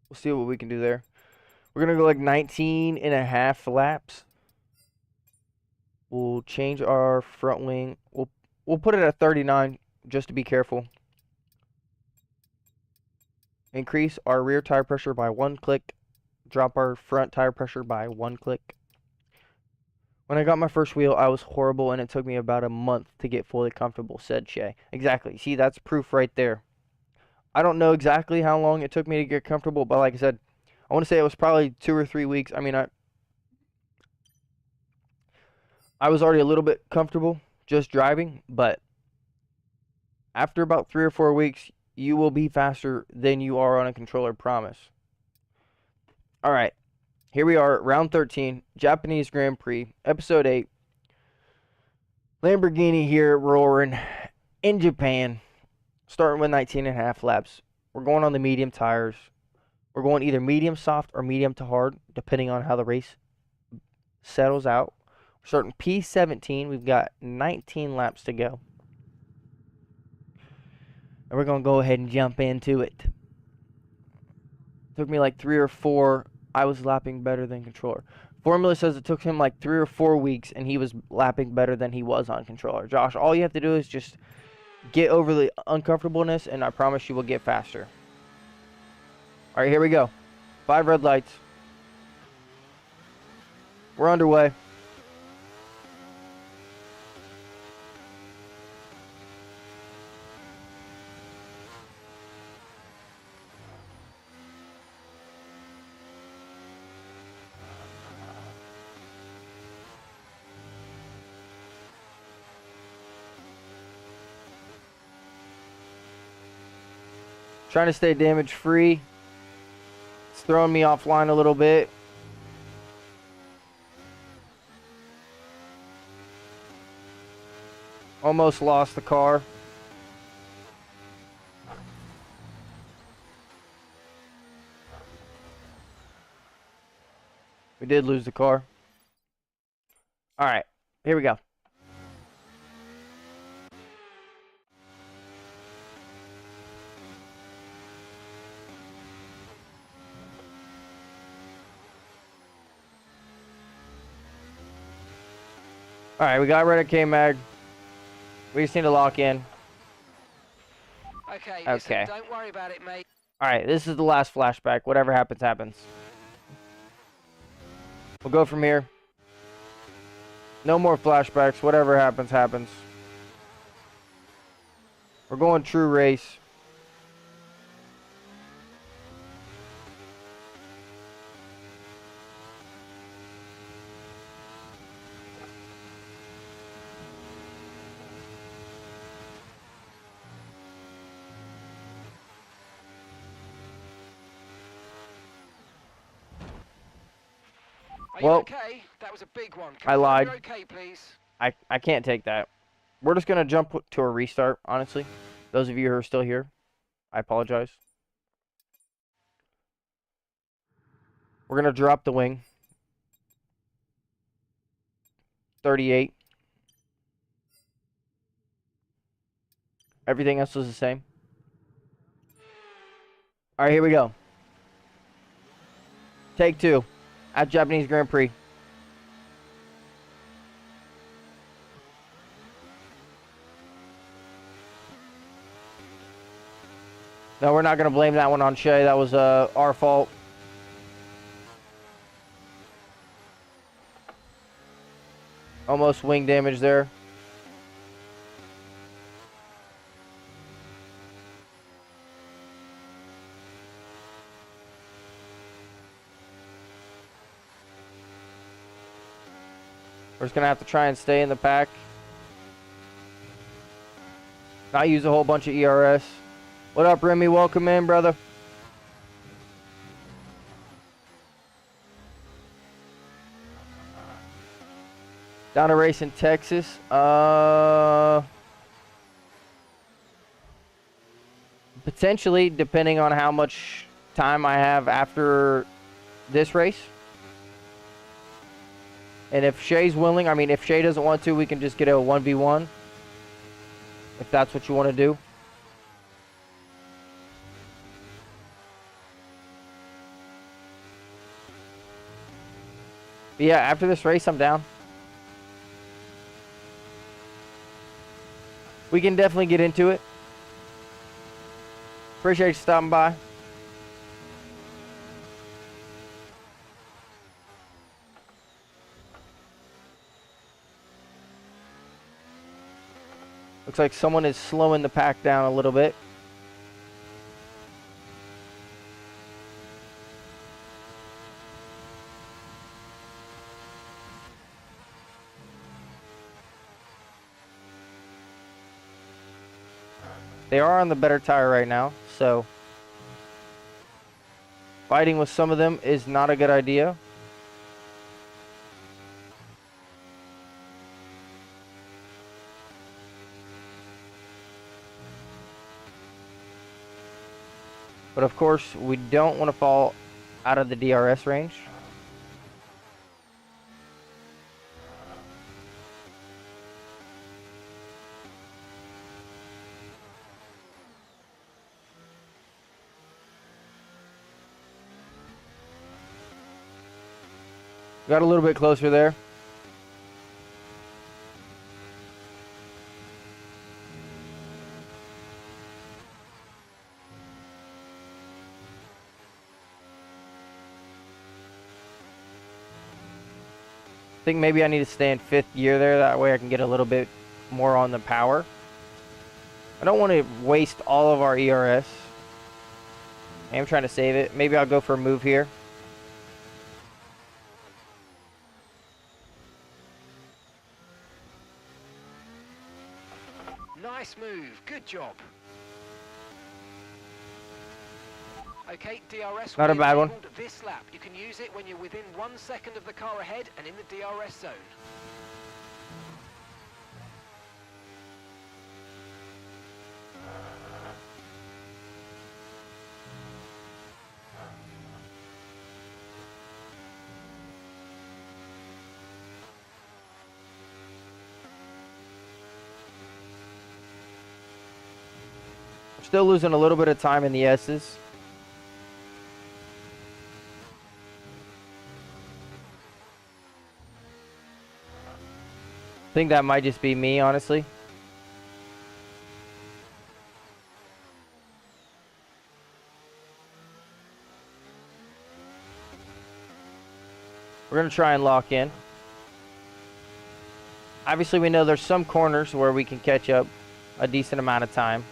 We'll see what we can do there. We're going to go like 19 and a half laps. We'll change our front wing. We'll put it at 39 just to be careful. Increase our rear tire pressure by 1 click. Drop our front tire pressure by 1 click. When I got my first wheel, I was horrible, and it took me about a month to get fully comfortable, said Shay. Exactly. See, that's proof right there. I don't know exactly how long it took me to get comfortable, but like I said, I want to say it was probably 2 or 3 weeks. I mean, I was already a little bit comfortable just driving, but after about 3 or 4 weeks, you will be faster than you are on a controller, promise. All right, here we are, round 13, Japanese Grand Prix, episode 8. Lamborghini here roaring in Japan, starting with 19 and a half laps. We're going on the medium tires. We're going either medium soft or medium to hard, depending on how the race settles out. We're starting P17. We've got 19 laps to go. And we're going to go ahead and jump into it. Took me like 3 or 4. I was lapping better than controller. Formula says it took him like 3 or 4 weeks, and he was lapping better than he was on controller. Josh, all you have to do is just get over the uncomfortableness, and I promise you will get faster. All right, here we go. 5 red lights. We're underway. Trying to stay damage free. It's throwing me offline a little bit. Almost lost the car. We did lose the car. All right, here we go. All right, we got rid of K-Mag. We just need to lock in. Okay, Okay. listen, don't worry about it, mate. All right, this is the last flashback. Whatever happens, happens. We'll go from here. No more flashbacks. Whatever happens, happens. We're going true race. Are you Well, okay? That was a big one. I lied. You're okay, please. I can't take that. We're just going to jump to a restart, honestly. Those of you who are still here, I apologize. We're going to drop the wing. 38. Everything else is the same. All right, here we go. Take 2 at Japanese Grand Prix. No, we're not going to blame that one on Shay. That was our fault. Almost wing damage there. We're just going to have to try and stay in the pack. Not use a whole bunch of ERS. What up, Remy? Welcome in, brother. Down to race in Texas. Potentially, depending on how much time I have after this race. And if Shay's willing, I mean, if Shay doesn't want to, we can just get a 1v1. If that's what you want to do. But yeah, after this race, I'm down. We can definitely get into it. Appreciate you stopping by. Looks like someone is slowing the pack down a little bit. They are on the better tire right now, so fighting with some of them is not a good idea. But of course, we don't want to fall out of the DRS range. Got a little bit closer there. I think maybe I need to stay in 5th gear there. That way I can get a little bit more on the power. I don't want to waste all of our ERS. I am trying to save it. Maybe I'll go for a move here. Nice move. Good job. Okay, DRS. Not a bad one. This lap. You can use it when you're within 1 second of the car ahead and in the DRS zone. Still losing a little bit of time in the S's. I think that might just be me, honestly. We're going to try and lock in. Obviously, we know there's some corners where we can catch up a decent amount of time.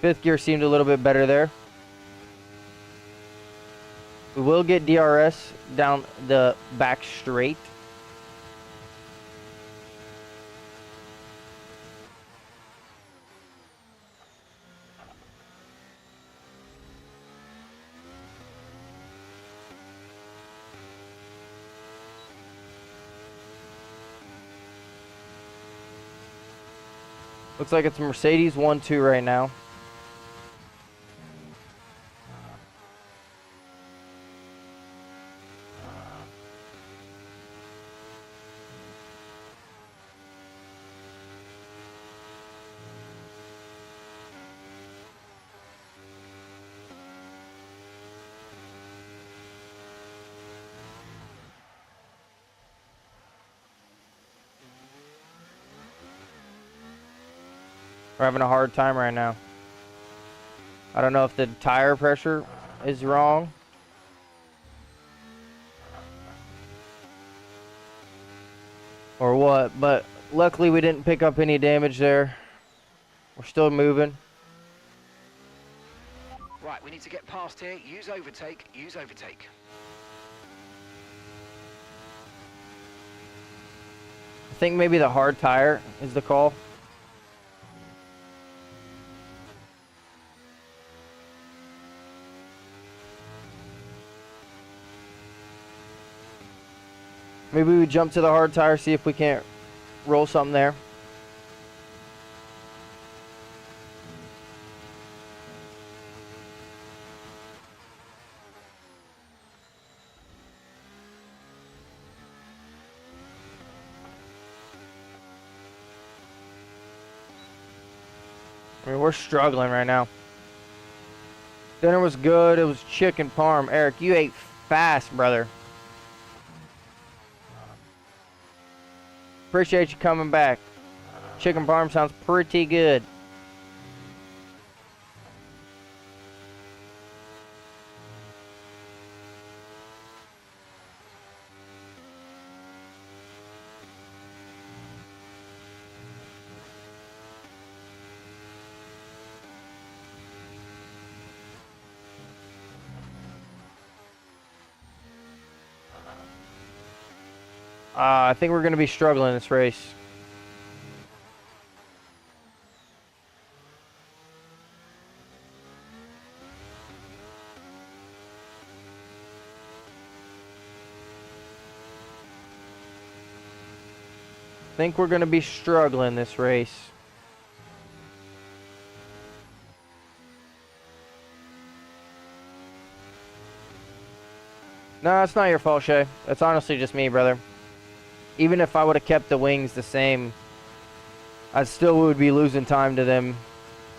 Fifth gear seemed a little bit better there. We will get DRS down the back straight. Looks like it's Mercedes 1-2 right now. We're having a hard time right now. I don't know if the tire pressure is wrong. Or what, but luckily we didn't pick up any damage there. We're still moving. Right, we need to get past here. Use overtake. Use overtake. I think maybe the hard tire is the call. Maybe we jump to the hard tire, see if we can't roll something there. I mean, we're struggling right now. Dinner was good. It was chicken parm. Eric, you ate fast, brother. Appreciate you coming back. Chicken parm sounds pretty good. I think we're going to be struggling this race. I think we're going to be struggling this race. No, it's not your fault, Shay. It's honestly just me, brother. Even if I would have kept the wings the same, I still would be losing time to them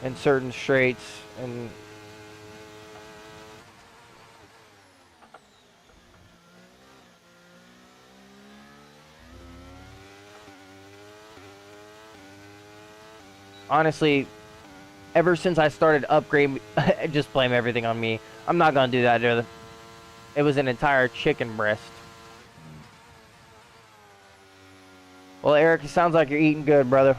in certain straights. And honestly, ever since I started upgrading, just blame everything on me. I'm not going to do that, dude. It was an entire chicken breast. Well, Eric, it sounds like you're eating good, brother.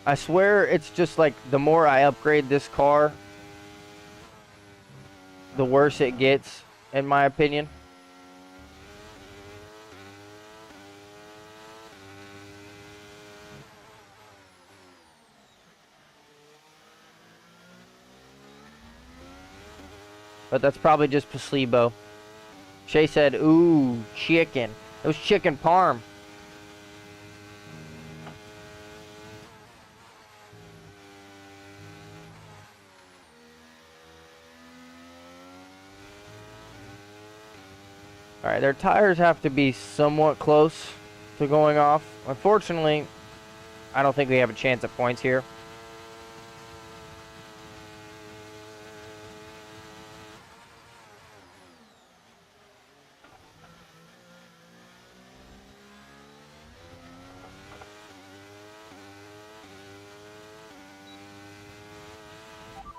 I swear it's just like the more I upgrade this car, the worse it gets, in my opinion. But that's probably just placebo. Shay said, ooh, chicken. It was chicken parm. Alright, their tires have to be somewhat close to going off. Unfortunately, I don't think we have a chance at points here.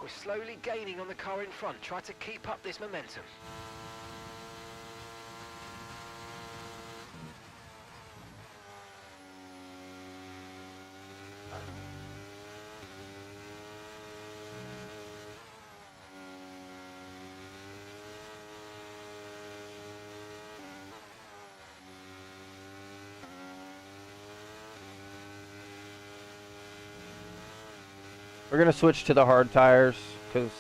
We're slowly gaining on the car in front. Try to keep up this momentum. We're going to switch to the hard tires because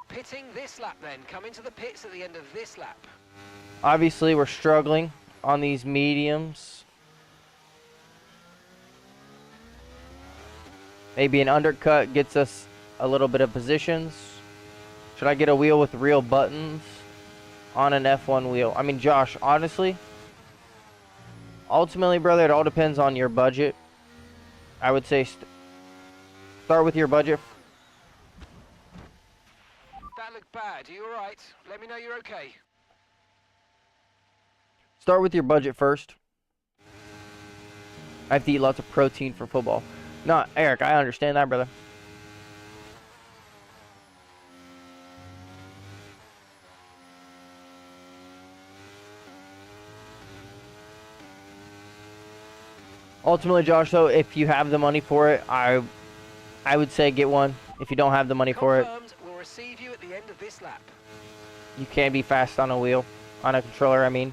Pitting this lap then. Come into the pits at the end of this lap. obviously we're struggling on these mediums. Maybe an undercut gets us a little bit of positions. Should I get a wheel with real buttons on an F1 wheel? I mean, Josh, honestly, ultimately, brother, it all depends on your budget. I would say start with your budget. That looked bad. Are you alright? Let me know you're okay. Start with your budget first. I have to eat lots of protein for football. No, Eric, I understand that, brother. Ultimately, Josh, though, if you have the money for it, I would say get one. If you don't have the money for it, Confirmed. We'll receive you at the end of this lap. you can be fast on a wheel, on a controller, I mean.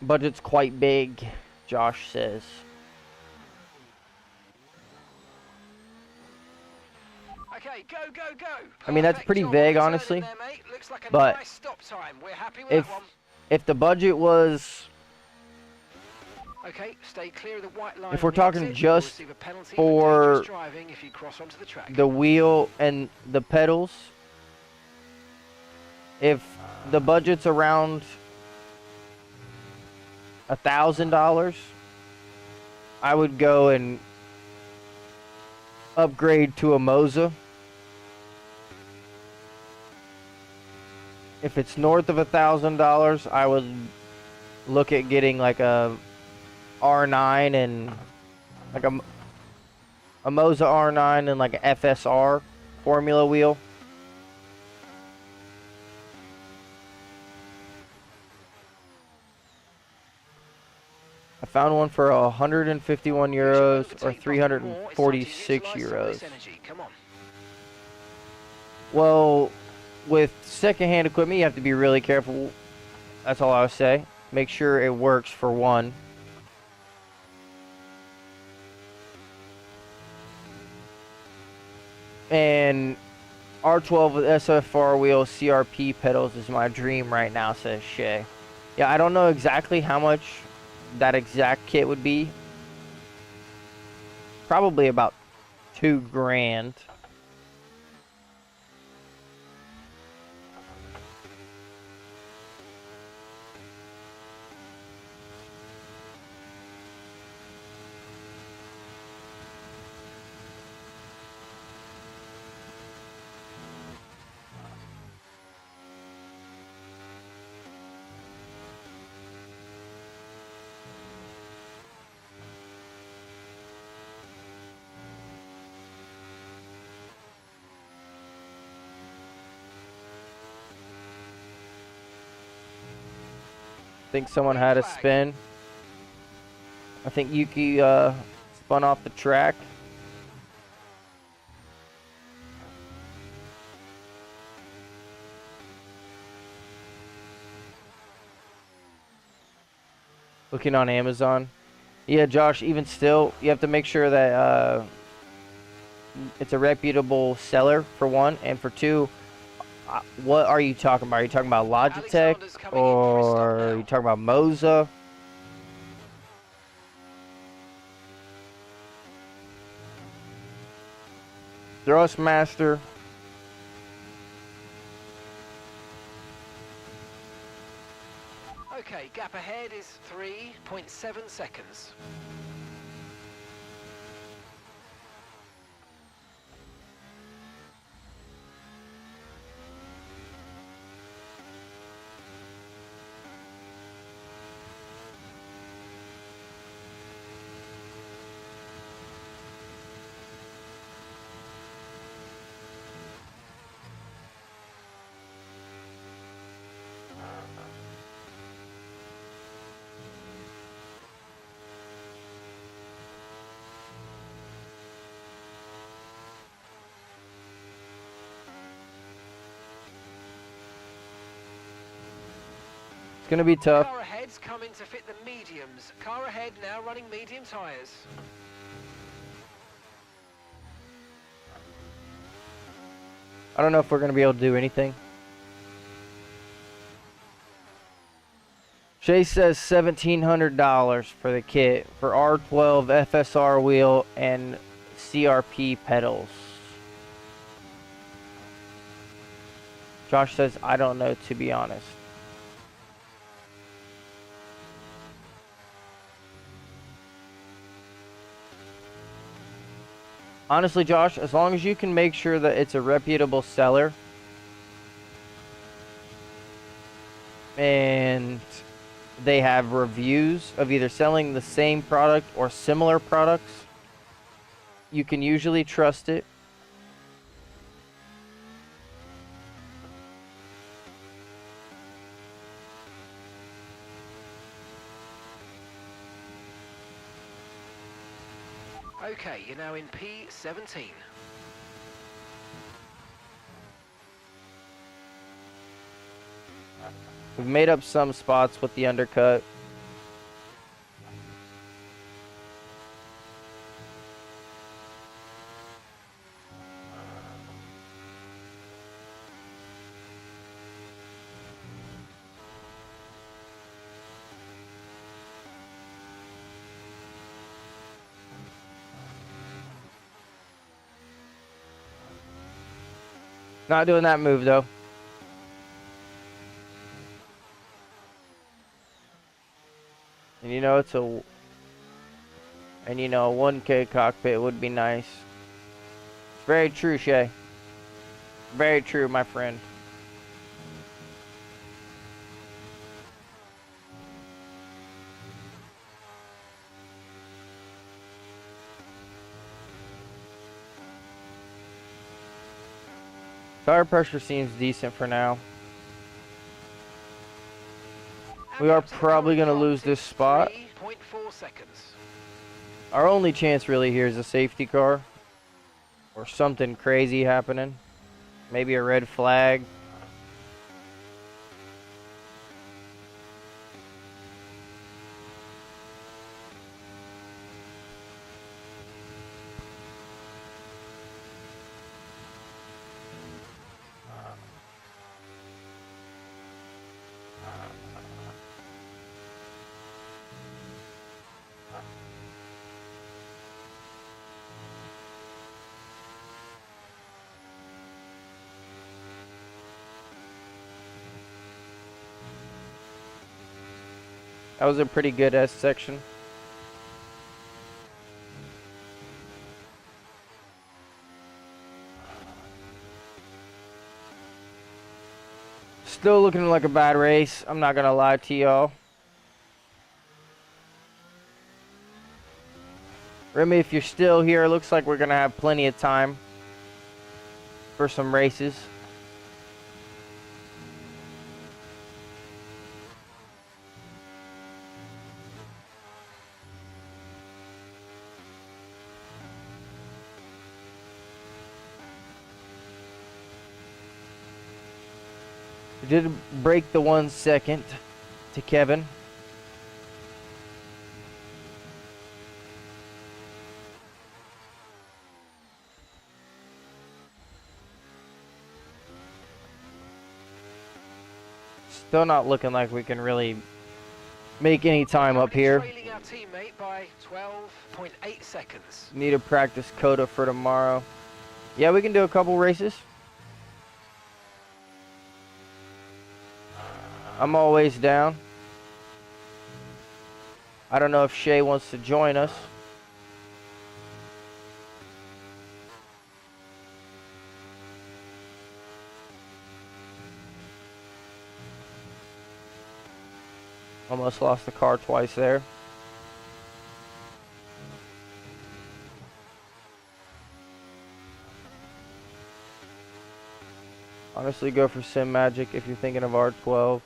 Budget's quite big, Josh says. Okay, go, go, go. I mean, that's Perfect pretty job on vague, the turn honestly. there, mate. Looks like a But nice stop time. We're happy with that one. if the budget was, Okay, stay clear of the white line. if we're on the talking exit. just You'll receive a penalty for dangerous driving if you cross onto the track. the wheel and the pedals, if the budget's around $1,000, I would go and upgrade to a Moza. If it's north of $1,000, I would look at getting like a R9 and like a Moza R9 and like a FSR formula wheel. I found one for 151 euros or 346 euros. Come on. Well, with secondhand equipment, you have to be really careful. That's all I would say. Make sure it works for one. And R12 with SFR wheel CRP pedals is my dream right now, says Shay. Yeah, I don't know exactly how much that exact kit would be. Probably about $2 grand. I think someone had a spin. I think Yuki spun off the track. Looking on Amazon. Yeah, Josh, even still, you have to make sure that it's a reputable seller, for one, and for two, what are you talking about? Are you talking about Logitech, or are you talking about Moza? Thrustmaster. Okay, gap ahead is 3.7 seconds. It's going to be tough. Car ahead's coming to fit the mediums. Car ahead now running medium tyres. I don't know if we're going to be able to do anything. Shay says $1,700 for the kit for R12 FSR wheel and CRP pedals. Josh says, I don't know, to be honest. Honestly, Josh, as long as you can make sure that it's a reputable seller and they have reviews of either selling the same product or similar products, you can usually trust it. Okay, you're now in P17. We've made up some spots with the undercut. Not doing that move though. And you know it's a, and you know a 1K cockpit would be nice. It's very true, Shay. Very true, my friend. Tire pressure seems decent for now. We are probably going to lose this spot. 3.4 seconds. Our only chance really here is a safety car. Or something crazy happening. Maybe a red flag. That was a pretty good S section. Still looking like a bad race. I'm not gonna lie to y'all. Remy, if you're still here, it looks like we're gonna have plenty of time for some races. We did break the 1 second to Kevin. Still not looking like we can really make any time up here. Trailing our teammate by 12.8 seconds. Need to practice Coda for tomorrow. Yeah, we can do a couple races. I'm always down. I don't know if Shay wants to join us. Almost lost the car twice there. Honestly, go for Sim Magic if you're thinking of R12.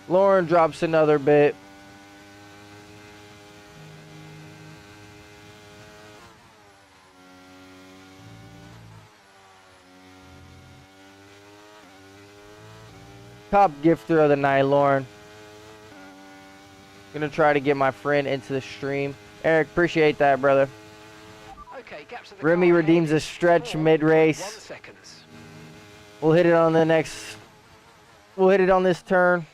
Lauren drops another bit. Top gifter of the night, Lauren. Gonna try to get my friend into the stream. Eric, appreciate that, brother. Okay, gaps to the Remy car redeems ahead, a stretch 4.1 mid-race. seconds. We'll hit it on the next. We'll hit it on this turn.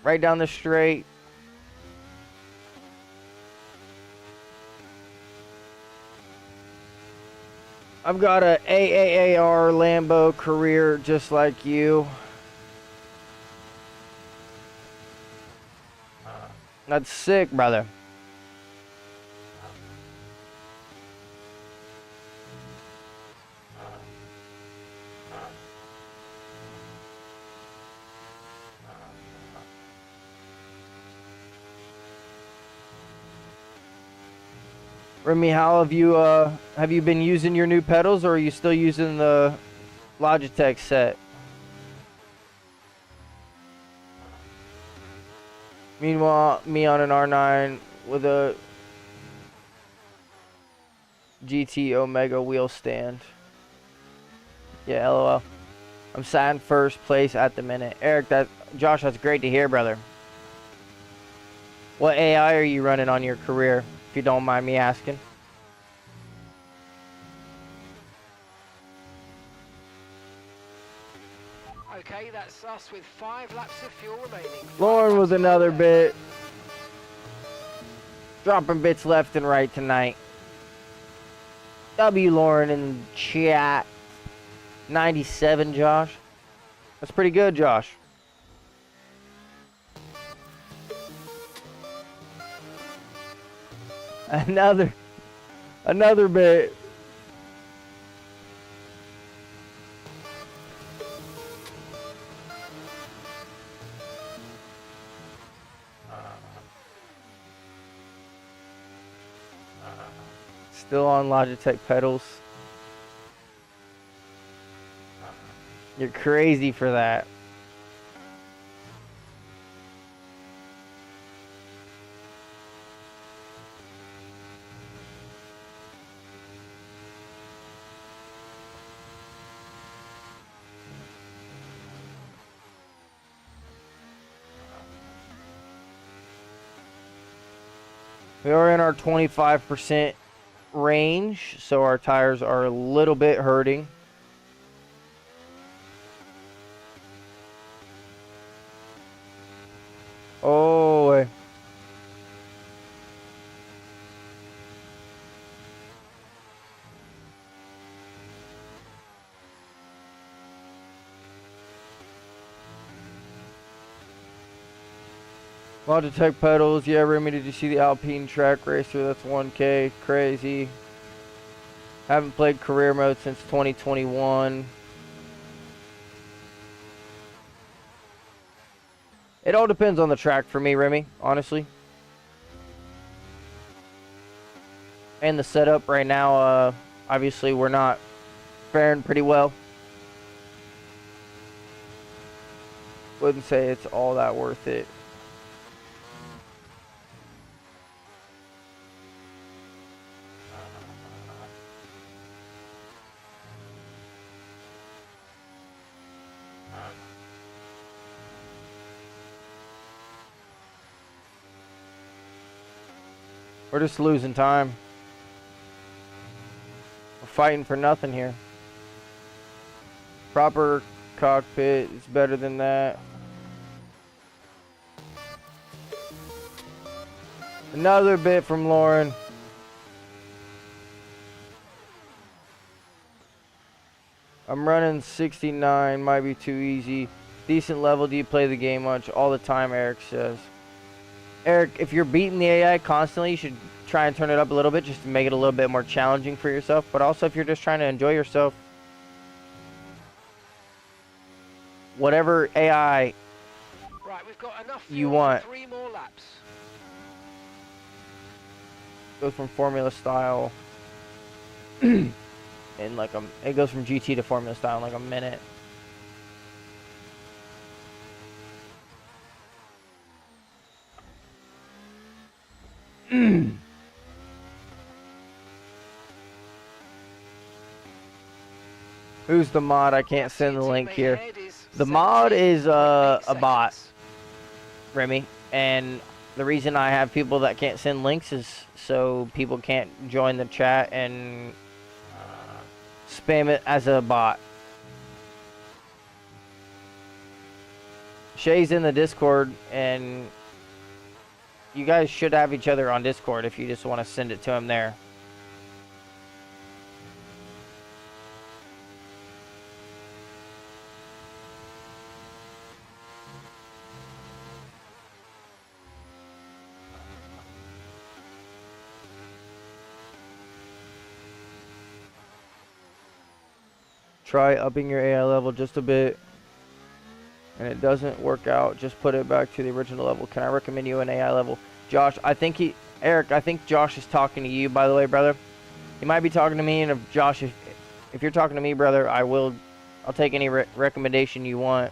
Right down the straight. I've got a AAAR Lambo career just like you. That's sick, brother. Remy, how have you been using your new pedals, or are you still using the Logitech set? Meanwhile, me on an R9 with a GT Omega wheel stand. Yeah, LOL. I'm sat in first place at the minute. Eric, Josh, that's great to hear, brother. What AI are you running on your career, if you don't mind me asking? Okay, that's us with 5 laps of fuel remaining. Lauren with another bit. Dropping bits left and right tonight. W Lauren in chat. 97, Josh. That's pretty good, Josh. Another bit. Still on Logitech pedals. You're crazy for that. We are in our 25% range, so our tires are a little bit hurting. Oh, Logitech pedals. Yeah, Remy, did you see the Alpine track racer? That's 1K. Crazy. Haven't played career mode since 2021. It all depends on the track for me, Remy, honestly. And the setup right now, obviously we're not faring pretty well. Wouldn't say it's all that worth it. We're just losing time. We're fighting for nothing here. Proper cockpit is better than that. Another bit from Lauren. I'm running 69, might be too easy. Decent level, do you play the game much? All the time, Eric says. Eric, if you're beating the AI constantly, you should try and turn it up a little bit just to make it a little bit more challenging for yourself. But also, if you're just trying to enjoy yourself, whatever AI Right, we've got enough you fuel want. for 3 more laps. Goes from Formula style in like it goes from GT to Formula style in like a minute. Who's the mod? I can't send the link here. The mod is a bot, Remy, and the reason I have people that can't send links is so people can't join the chat and spam it as a bot. Shay's in the Discord, and you guys should have each other on Discord if you just want to send it to him there. Try upping your AI level just a bit, and it doesn't work out, just put it back to the original level. Can I recommend you an AI level? Josh, I think Eric, I think Josh is talking to you, by the way, brother. He might be talking to me, and if Josh, if you're talking to me, brother, I'll take any recommendation you want.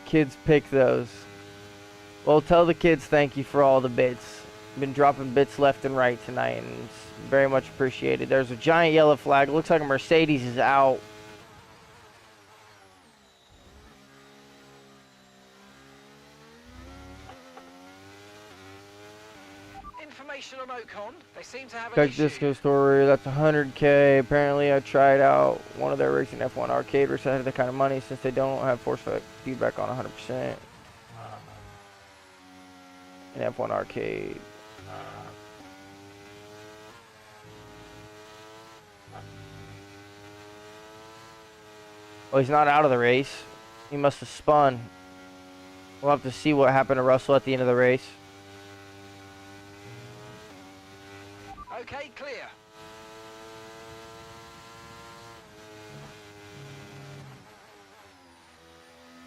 Kids pick those. Well, tell the kids thank you for all the bits. Been dropping bits left and right tonight, and it's very much appreciated. There's a giant yellow flag. It looks like a Mercedes is out. Information on Ocon. They seem to have an Check issue. Disco story. That's 100K. Apparently, I tried out one of their racing F1 arcade which had the kind of money since they don't have force feedback on 100%. An F1 arcade. Well, he's not out of the race. He must have spun. We'll have to see what happened to Russell at the end of the race. Okay, clear.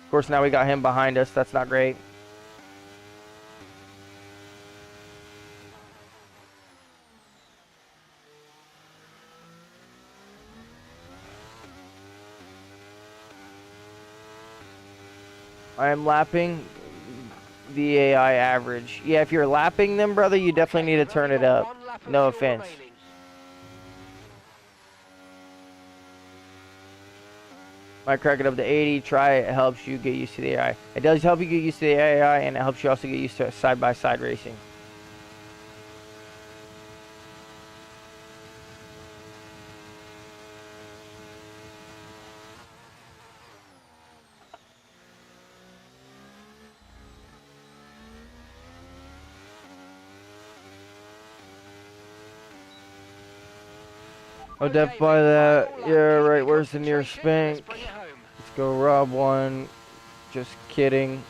Of course, now we got him behind us. That's not great. I am lapping the AI average. Yeah, if you're lapping them, brother, you definitely need to turn it up. No offense. Might crack it up to 80. Try it. It helps you get used to the AI. It does help you get used to the AI, and it helps you also get used to side-by-side racing. Oh, def by that. Yeah, right. Where's the nearest spank? Let's go rob one. Just kidding.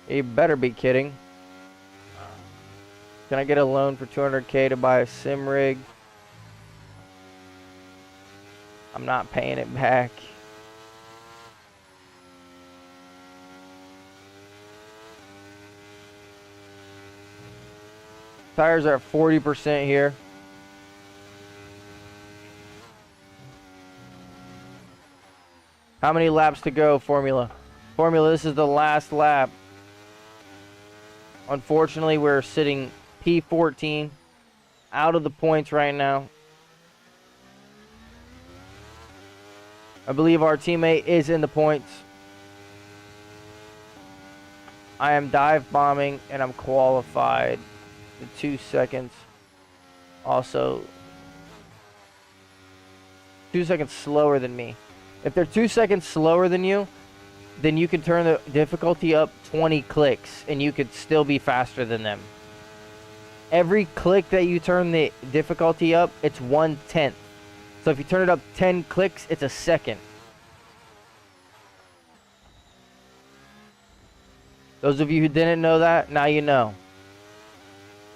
You better be kidding. Can I get a loan for 200K to buy a sim rig? I'm not paying it back. Tires are at 40% here. How many laps to go, Formula? Formula, this is the last lap. Unfortunately, we're sitting P14 out of the points right now. I believe our teammate is in the points. I am dive bombing and I'm qualified in 2 seconds. Also, 2 seconds slower than me. If they're 2 seconds slower than you, then you can turn the difficulty up 20 clicks and you could still be faster than them. Every click that you turn the difficulty up, it's 1/10. So if you turn it up 10 clicks, it's a second. Those of you who didn't know that, now you know.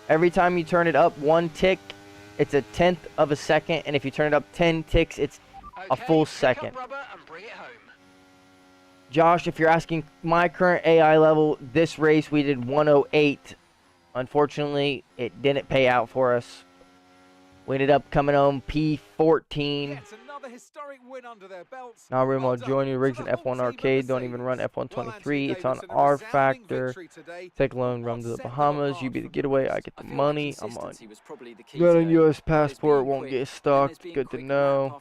Every time you turn it up 1 tick, it's 1/10 of a second, and if you turn it up 10 ticks, it's a full second. Josh, if you're asking my current AI level, this race we did 108. Unfortunately, it didn't pay out for us. We ended up coming home P14. Now we're going to join you. Rigs in F1 Arcade. Don't even run F1 23. It's on R Factor. Take a loan, run to the Bahamas. You be the getaway. I get the money. I'm on. Got a U.S. passport. Won't get stuck. Good to know.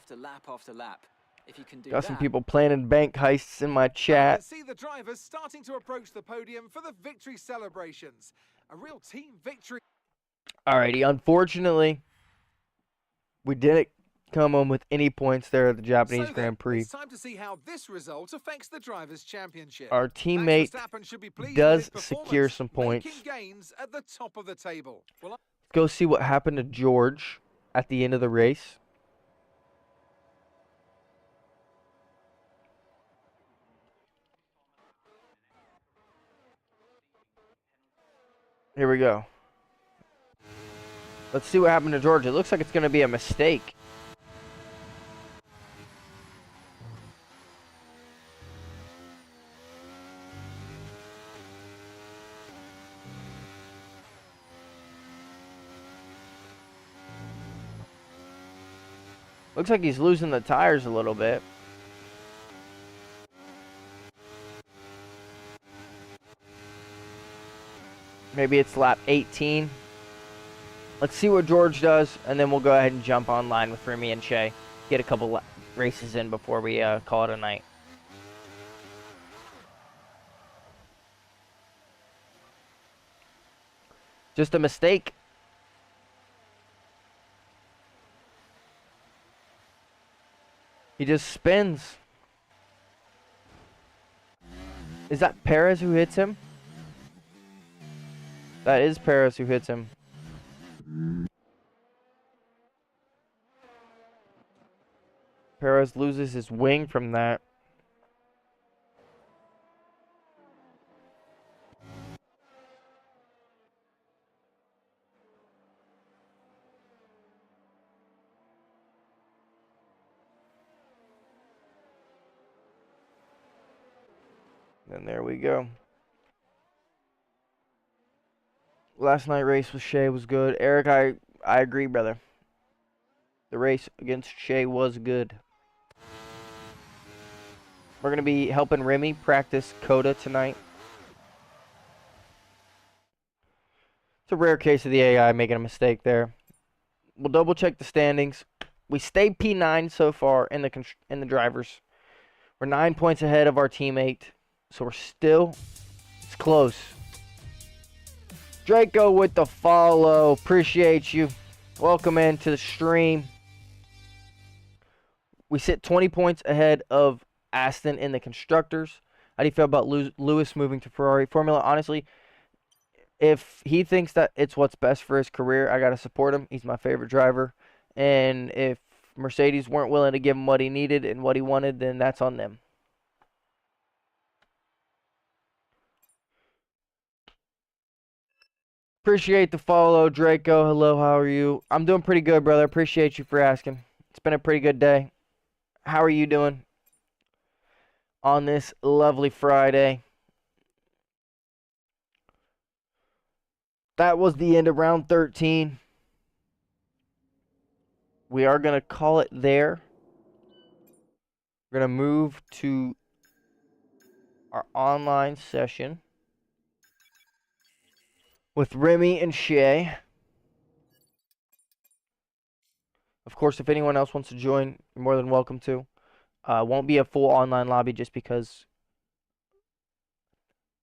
Got some people planning bank heists in my chat. I can see the drivers starting to approach the podium for the victory celebrations. A real team victory. Alrighty, unfortunately, we didn't come home with any points there at the Japanese Grand Prix. It's time to see how this result affects the drivers' championship. Our teammate does secure some points. Gains at the top of the table. Let's go see what happened to George at the end of the race. Here we go. Let's see what happened to George. It looks like it's going to be a mistake. Looks like he's losing the tires a little bit. Maybe it's lap 18. Let's see what George does, and then we'll go ahead and jump online with Remy and Shay. Get a couple races in before we call it a night. Just a mistake. He just spins. Is that Perez who hits him? That is Perez who hits him. Perez loses his wing from that. And there we go. Last night race with Shay was good. Eric, I agree, brother. The race against Shay was good. We're going to be helping Remy practice Coda tonight. It's a rare case of the AI making a mistake there. We'll double check the standings. We stay P9 so far in the drivers. We're 9 points ahead of our teammate. So we're still, it's close. Draco with the follow. Appreciate you. Welcome into the stream. We sit 20 points ahead of Aston in the constructors. How do you feel about Lewis moving to Ferrari? Formula, honestly, if he thinks that it's what's best for his career, I got to support him. He's my favorite driver. And if Mercedes weren't willing to give him what he needed and what he wanted, then that's on them. Appreciate the follow, Draco. Hello, how are you? I'm doing pretty good, brother. Appreciate you for asking. It's been a pretty good day. How are you doing on this lovely Friday? That was the end of round 13. We are going to call it there. We're going to move to our online session with Remy and Shay. Of course, if anyone else wants to join, you're more than welcome to. Won't be a full online lobby just because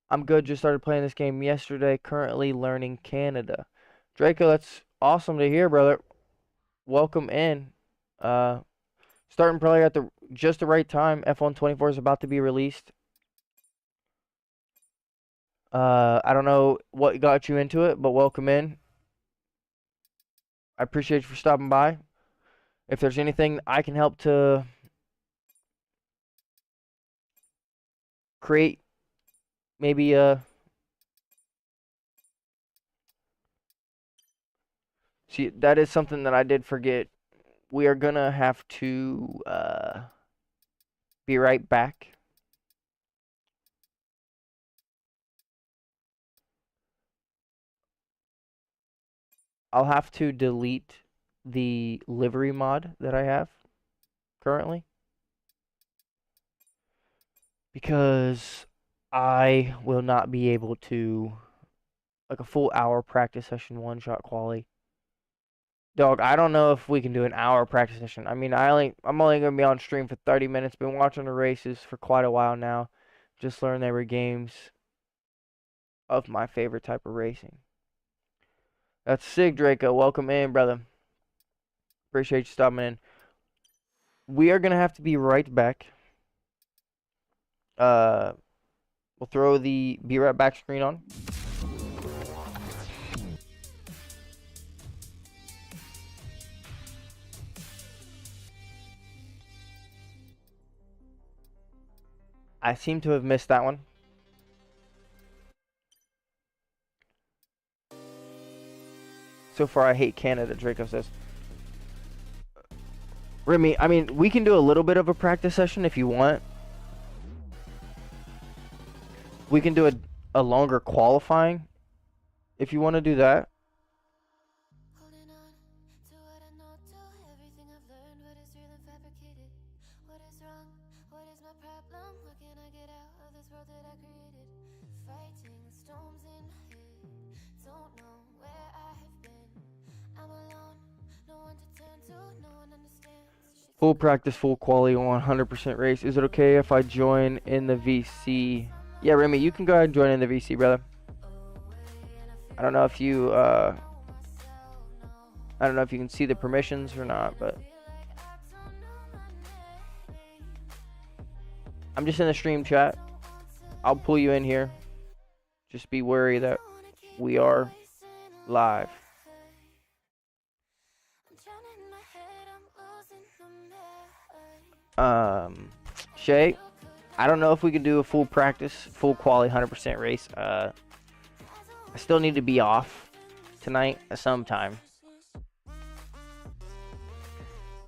I'm good. Just started playing this game yesterday. Currently learning Canada. Draco, that's awesome to hear, brother. Welcome in. Starting probably at just the right time. F1 24 is about to be released. I don't know what got you into it, but welcome in. I appreciate you for stopping by. If there's anything I can help to create, maybe see, that is something that I did forget. We are gonna have to be right back. I'll have to delete the livery mod that I have currently because I will not be able to, like, a full hour practice session, one-shot quali. Dog, I don't know if we can do an hour practice session. I mean, I'm only gonna be on stream for 30 minutes. Been watching the races for quite a while now. Just learned they were games of my favorite type of racing. That's sick, Draco. Welcome in, brother. Appreciate you stopping in. We are gonna have to be right back. We'll throw the be right back screen on. I seem to have missed that one. So far, I hate Canada, Draco says. Remy, I mean, we can do a little bit of a practice session if you want. We can do a longer qualifying if you want to do that. Full practice, full quality, 100% race. Is it okay if I join in the VC? Yeah, Remy, you can go ahead and join in the VC, brother. I don't know if you can see the permissions or not, but I'm just in the stream chat. I'll pull you in here. Just be wary that we are live. Shay, I don't know if we can do a full practice, full quality, 100% race. I still need to be off tonight sometime.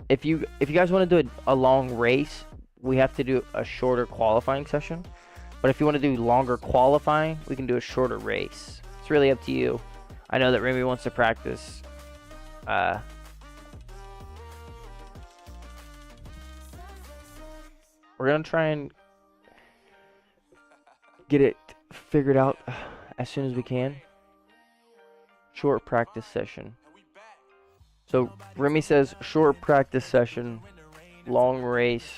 If you guys want to do a long race, we have to do a shorter qualifying session. But if you want to do longer qualifying, we can do a shorter race. It's really up to you. I know that Remy wants to practice. We're going to try and get it figured out as soon as we can. Short practice session. So Remy says short practice session, long race.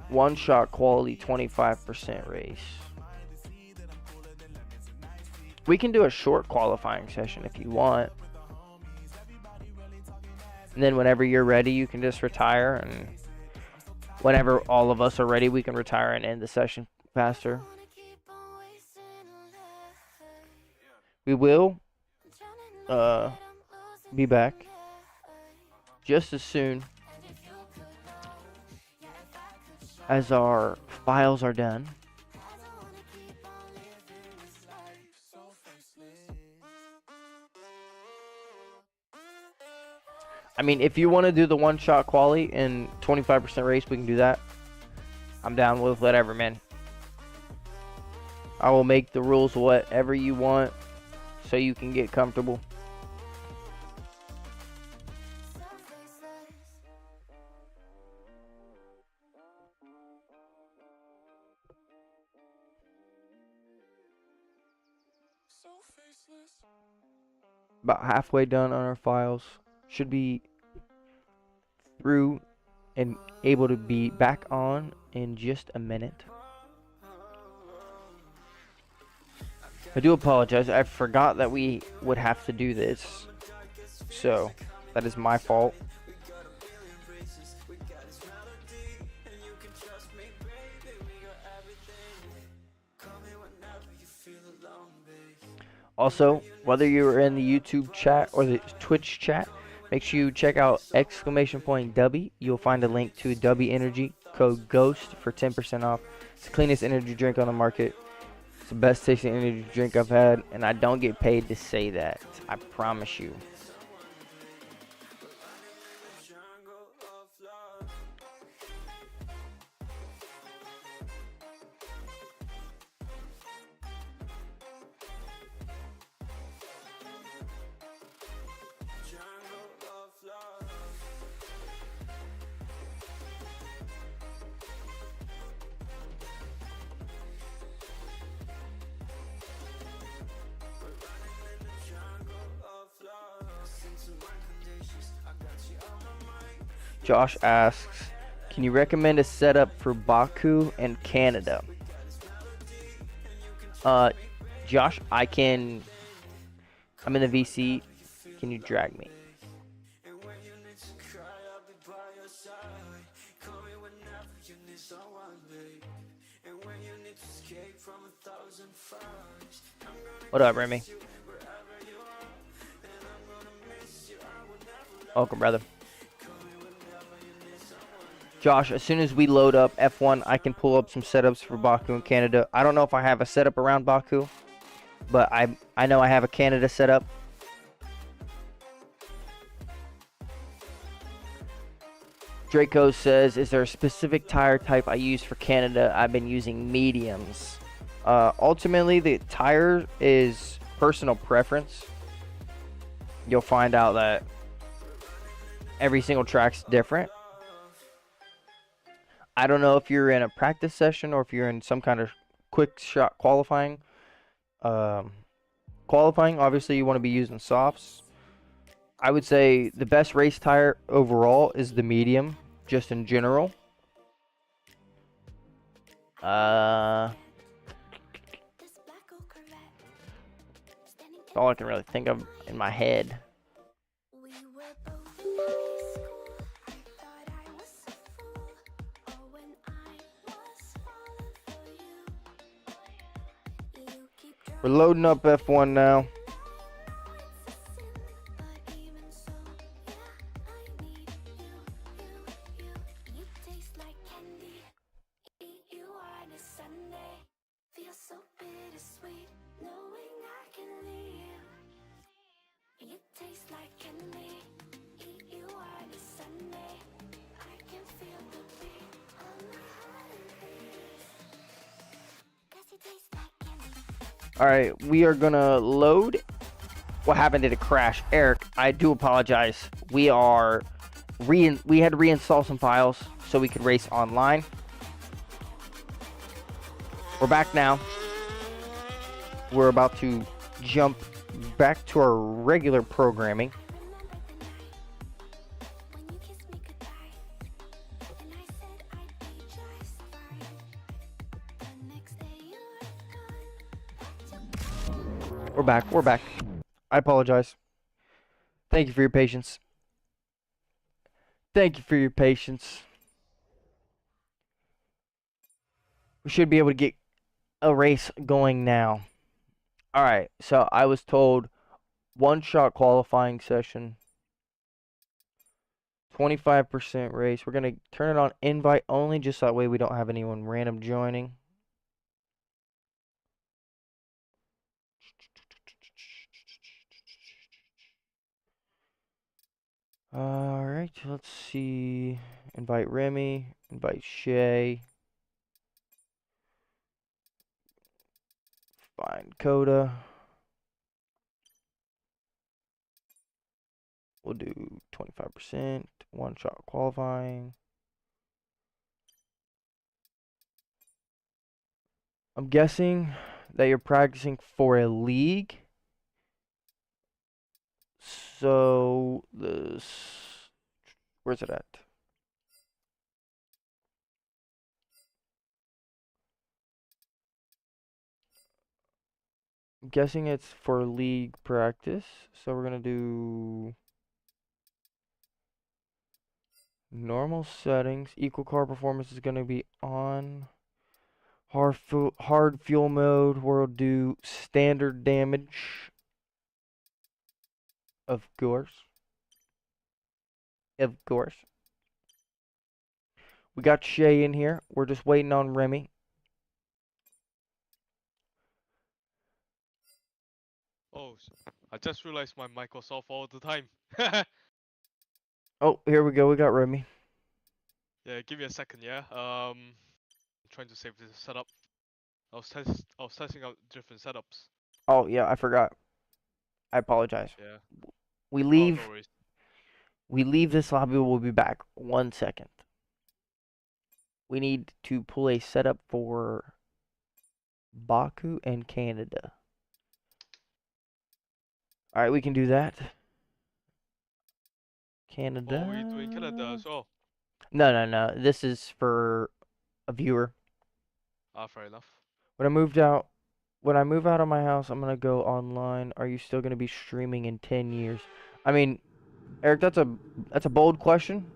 One shot quality, 25% race. We can do a short qualifying session if you want. And then whenever you're ready, you can just retire. And whenever all of us are ready, we can retire and end the session faster. We will be back just as soon as our files are done. I mean, if you want to do the one-shot quali and 25% race, we can do that. I'm down with whatever, man. I will make the rules whatever you want so you can get comfortable. About halfway done on our files. Should be through and able to be back on in just a minute. I do apologize. I forgot that we would have to do this. So, that is my fault. Also, whether you're in the YouTube chat or the Twitch chat, make sure you check out !W. You'll find a link to W Energy, code GHOST for 10% off. It's the cleanest energy drink on the market. It's the best tasting energy drink I've had, and I don't get paid to say that. I promise you. Josh asks, can you recommend a setup for Baku and Canada? Josh, I'm in the VC. Can you drag me? What up, Remy? Welcome, brother. Josh, as soon as we load up F1, I can pull up some setups for Baku and Canada. I don't know if I have a setup around Baku, but I know I have a Canada setup. Draco says, is there a specific tire type I use for Canada? I've been using mediums. Ultimately, the tire is personal preference. You'll find out that every single track's different. I don't know if you're in a practice session or if you're in some kind of quick shot qualifying. Qualifying, obviously, you want to be using softs. I would say the best race tire overall is the medium, just in general. That's all I can really think of in my head. We're loading up F1 now. Alright, we are gonna load. What happened? Did it crash? Eric, I do apologize. We had to reinstall some files so we could race online. We're back now. We're about to jump back to our regular programming. We're back. I apologize. Thank you for your patience. Thank you for your patience. We should be able to get a race going now. Alright, so I was told one-shot qualifying session. 25% race. We're going to turn it on invite only, just that way we don't have anyone random joining. Alright, let's see. Invite Remy, invite Shay. Find Coda. We'll do 25%, one-shot qualifying. I'm guessing that you're practicing for a league. So, where's it at? I'm guessing it's for league practice. So we're going to do normal settings. Equal car performance is going to be on. Hard fuel mode. We'll do standard damage. Of course. Of course. We got Shay in here. We're just waiting on Remy. Oh, I just realized my mic was off all the time. Oh, here we go. We got Remy. Yeah, give me a second, yeah. Trying to save this setup. I was testing out different setups. Oh, yeah, I forgot. I apologize. Yeah. We Oh, leave. no worries. We leave this lobby. We'll be back. 1 second. We need to pull a setup for Baku and Canada. All right, we can do that. Canada. Oh, we're doing Canada as well. No. This is for a viewer. Ah, fair enough. When I move out of my house, I'm gonna go online. Are you still gonna be streaming in 10 years? I mean, Eric, that's a bold question.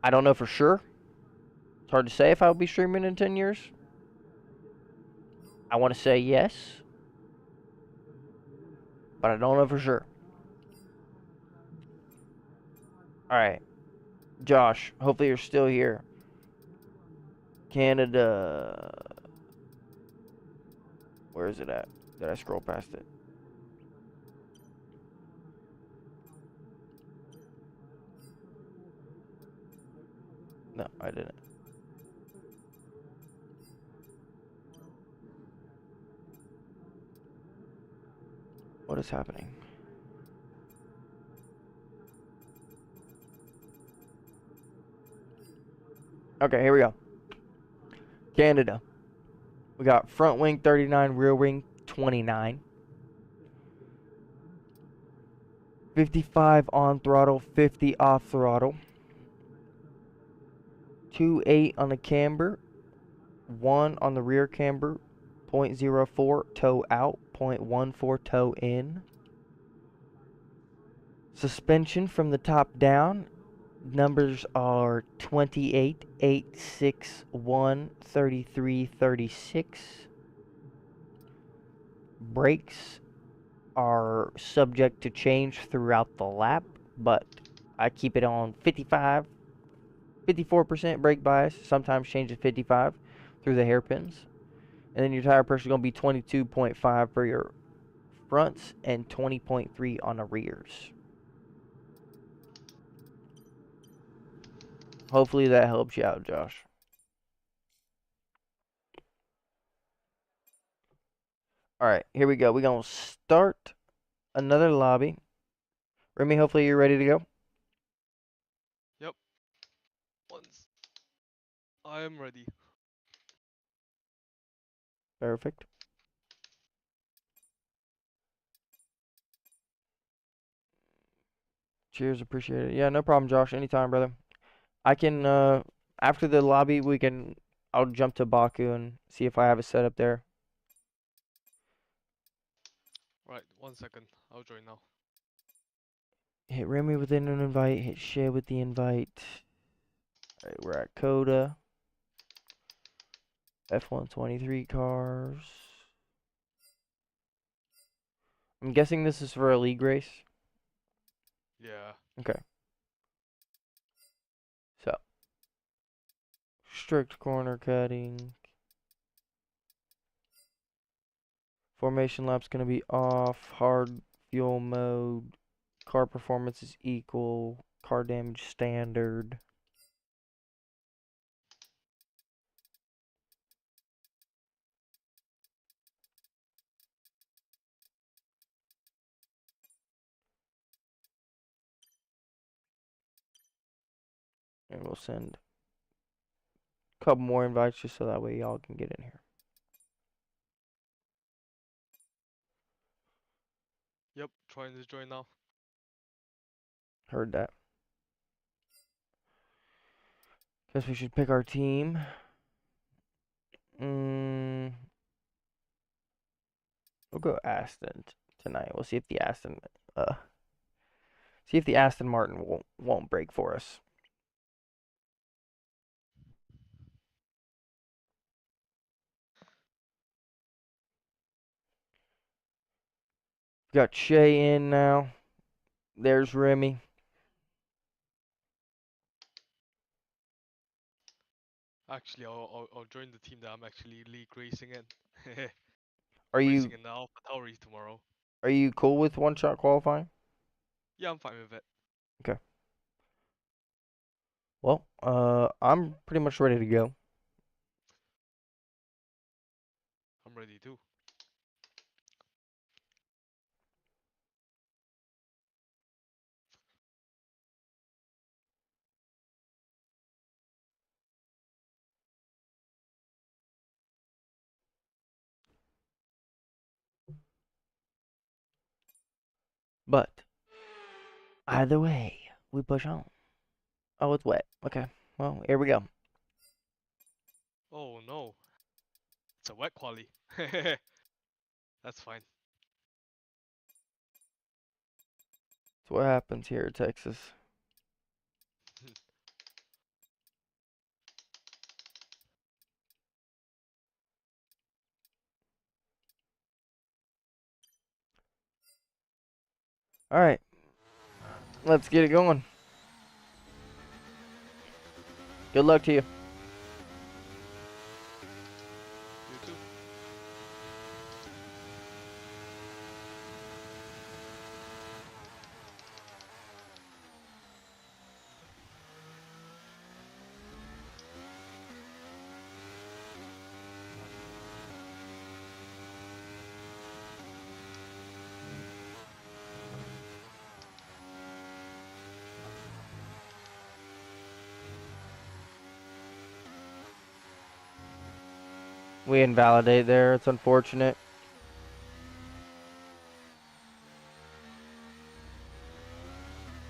I don't know for sure. It's hard to say if I'll be streaming in 10 years. I want to say yes, but I don't know for sure. All right, Josh, hopefully you're still here. Canada. Where is it at? Did I scroll past it? No, I didn't. What is happening? Okay, here we go. Canada. We got front wing 39, rear wing 29. 55 on throttle, 50 off throttle. 2.8 on the camber, 1 on the rear camber, 0.04 toe out, 0.14 toe in. Suspension from the top down, numbers are 28, 8, 6, 1, 33, 36. Brakes are subject to change throughout the lap, but I keep it on 55, 54% brake bias, sometimes change to 55 through the hairpins. And then your tire pressure is going to be 22.5 for your fronts and 20.3 on the rears. Hopefully that helps you out, Josh. Alright, here we go. We're going to start another lobby. Remy, hopefully you're ready to go. Yep. Once I am ready. Perfect. Cheers, appreciate it. Yeah, no problem, Josh. Anytime, brother. I can, after the lobby, I'll jump to Baku and see if I have a setup there. Right, 1 second. I'll join now. Hit Remy with an invite, hit Shay with the invite. Alright, we're at Coda. F1 23 cars. I'm guessing this is for a league race. Yeah. Okay. So, strict corner cutting. Formation lap's going to be off. Hard fuel mode. Car performance is equal. Car damage standard. And we'll send a couple more invites just so that way y'all can get in here. Yep, trying to join now. Heard that. Guess we should pick our team. We'll go Aston tonight. We'll see if the Aston Martin won't break for us. Got Shay in now. There's Remy. Actually, I'll join the team that I'm actually league racing in. Are I'm you racing in the AlphaTauri tomorrow. are you cool with one shot qualifying? Yeah, I'm fine with it. Okay. Well, I'm pretty much ready to go. I'm ready too. But either way, we push on. Oh, it's wet. Okay. Well, here we go. Oh no. It's a wet quali. That's fine. That's what happens here in Texas. All right. Let's get it going. Good luck to you. You too. We invalidate there. It's unfortunate.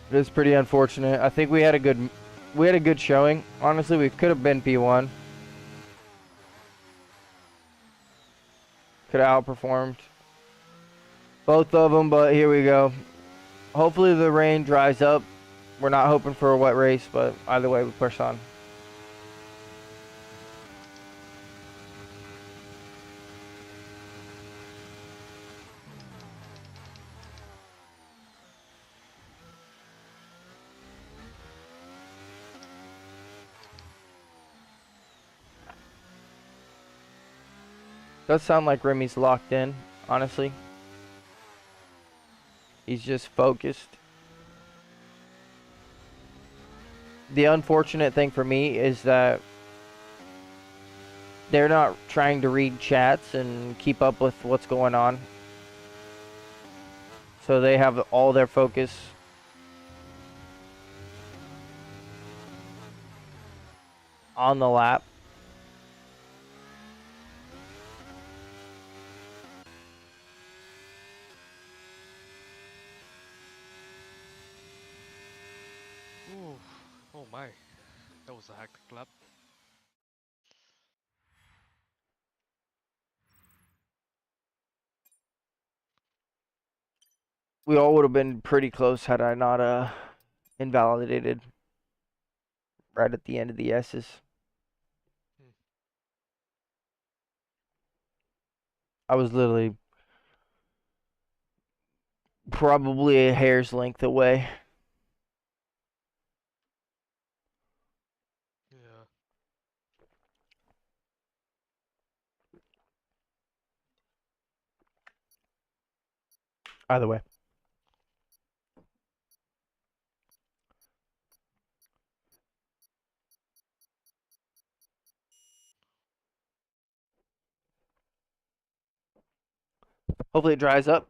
It is pretty unfortunate. I think we had a good showing. Honestly, we could have been P1. Could have outperformed both of them, but here we go. Hopefully the rain dries up. We're not hoping for a wet race, but either way, we push on. Does sound like Remy's locked in, honestly. He's just focused. The unfortunate thing for me is that they're not trying to read chats and keep up with what's going on. So they have all their focus on the lap. Ooh, oh my, that was a hectic lap. We all would have been pretty close had I not invalidated right at the end of the S's. I was literally probably a hair's length away. Yeah. Either way. Hopefully it dries up.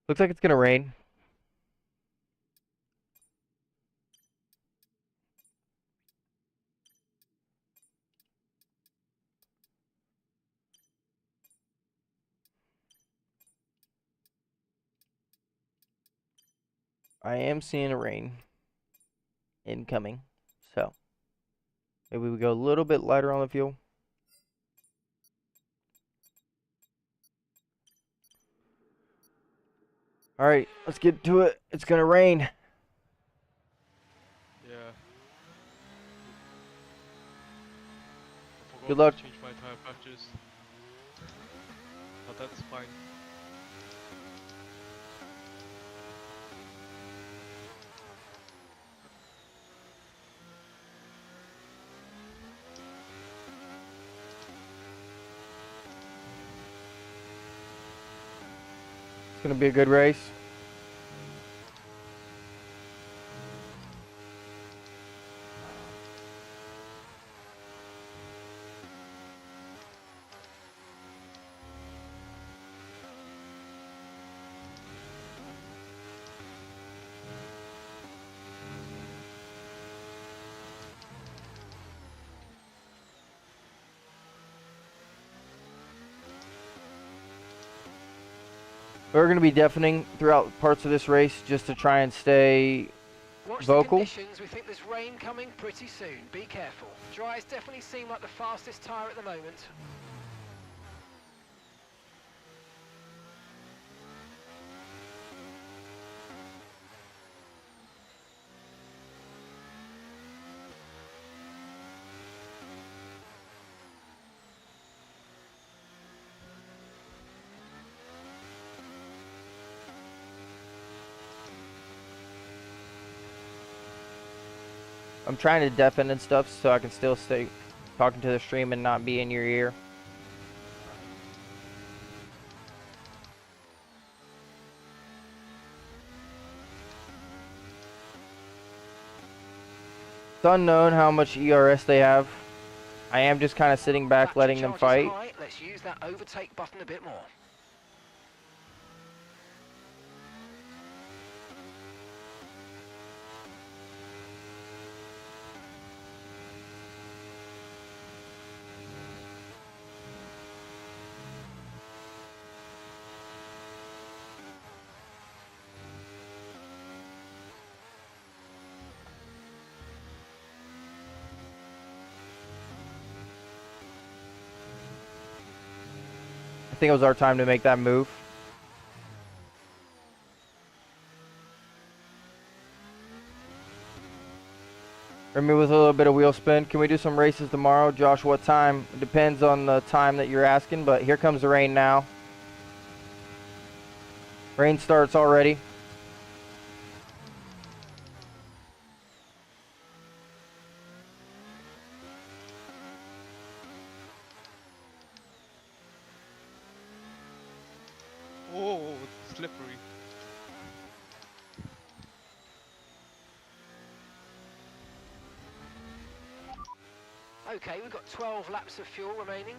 Looks like it's gonna rain. I am seeing a rain incoming, so maybe we go a little bit lighter on the fuel. All right, let's get to it. It's gonna rain. Yeah. I Good forgot luck. to change my tire patches. But that's fine. It's gonna be a good race. We're going to be deafening throughout parts of this race just to try and stay Watch vocal. the conditions. We think there's rain coming pretty soon. Be careful. Dry's definitely seem like the fastest tyre at the moment. I'm trying to deafen and stuff so I can still stay talking to the stream and not be in your ear. It's unknown how much ERS they have. I am just kind of sitting back, letting them fight. let's use that overtake button a bit more. I think it was our time to make that move. Remy with a little bit of wheel spin. Can we do some races tomorrow? Josh, what time? It depends on the time that you're asking, but here comes the rain now. Rain starts already. Oh, it's slippery. Okay, we've got 12 laps of fuel remaining.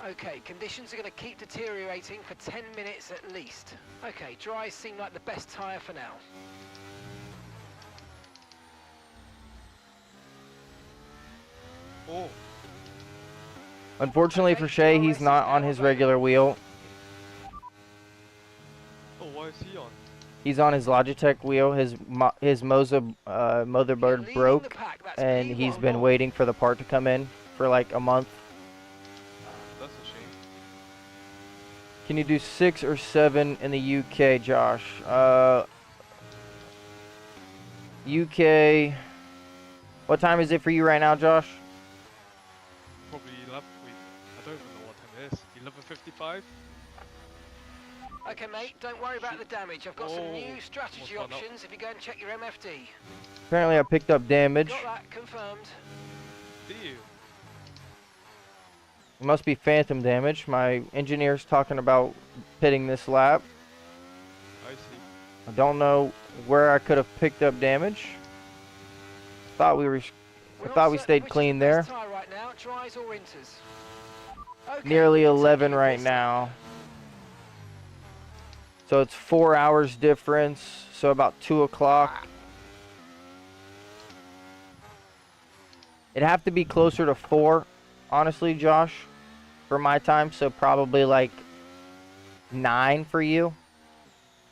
Okay, conditions are going to keep deteriorating for 10 minutes at least. Okay, dries seem like the best tyre for now. Oh, Unfortunately Okay, for Shay, he's DRS not is on now his available. regular wheel. oh, what is he on? He's on his Logitech wheel. His motherboard You're leading the broke, pack, that's and he's P1. been waiting for the part to come in for like a month. That's a shame. Can you do 6 or 7 in the UK, Josh? UK. What time is it for you right now, Josh? Probably 11. Wait, I don't even know what time it is. 11:55. Okay, mate, don't worry about the damage. I've got some Oh, new strategy almost run up. options if you go and check your MFD. Apparently I picked up damage. Got that confirmed. Do you? It must be phantom damage. My engineer's talking about pitting this lap. I see. I don't know where I could have picked up damage. Thought we were. We're not thought we certain stayed which is clean the there. best tyre right now, dries or winters. Okay, Nearly we can take 11 you right this now. So it's 4 hours difference. So about 2 o'clock. It'd have to be closer to 4, honestly, Josh, for my time. So probably like 9 for you.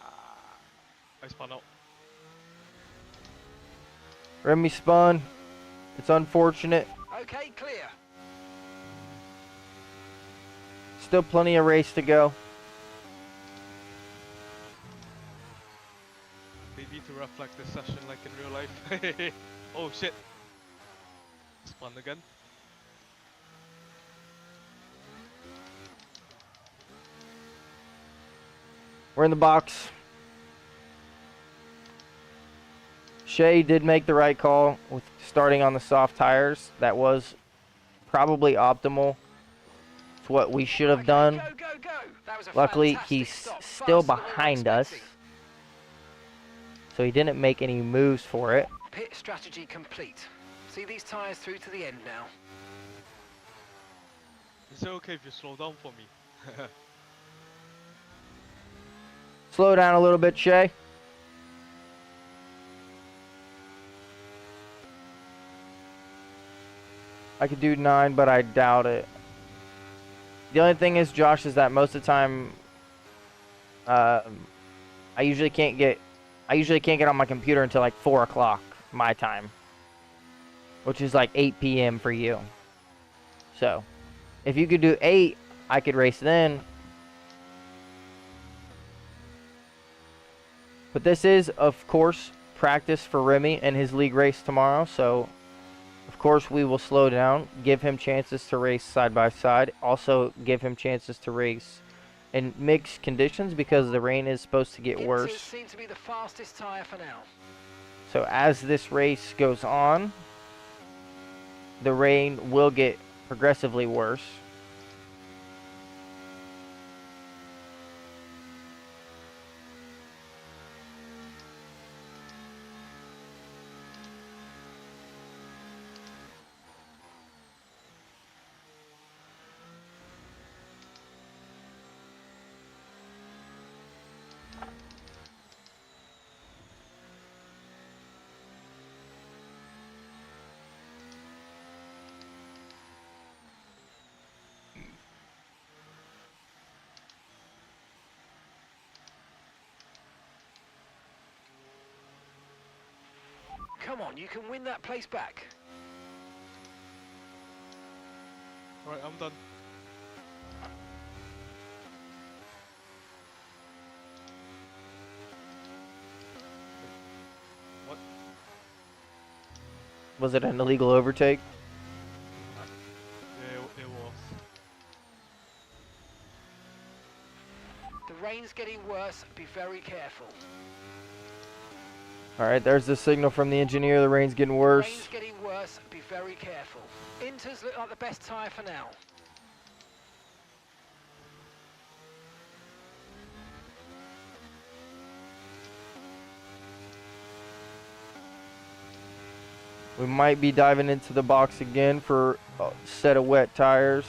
I spun out. Remy spun. It's unfortunate. Okay, clear. Still plenty of race to go. They need to reflect this session like in real life. Oh shit. Spun again. We're in the box. Shay did make the right call with starting on the soft tires. That was probably optimal. It's what we should have Okay, done. Go, go, go. That was a Luckily, fantastic he's stop, still faster than we were behind us, expecting. so he didn't make any moves for it. Pit strategy complete. See these tyres through to the end now. Is it okay if you slow down for me? Slow down a little bit, Shay. I could do 9, but I doubt it. The only thing is, Josh, is that most of the time, I usually can't get on my computer until like 4 o'clock my time, which is like 8 p.m. for you. So, if you could do 8, I could race then. But this is, of course, practice for Remy and his league race tomorrow. So, of course, we will slow down, give him chances to race side by side. Also, give him chances to race in mixed conditions because the rain is supposed to get Inters worse. seem to be the fastest tyre for now. So, as this race goes on, the rain will get progressively worse. Come on, you can win that place back. Alright, I'm done. What? Was it an illegal overtake? Yeah, it was. The rain's getting worse, be very careful. Alright, there's the signal from the engineer. The rain's getting worse. Rain's getting worse, be very careful. Inters look like the best tyre for now. We might be diving into the box again for a set of wet tires.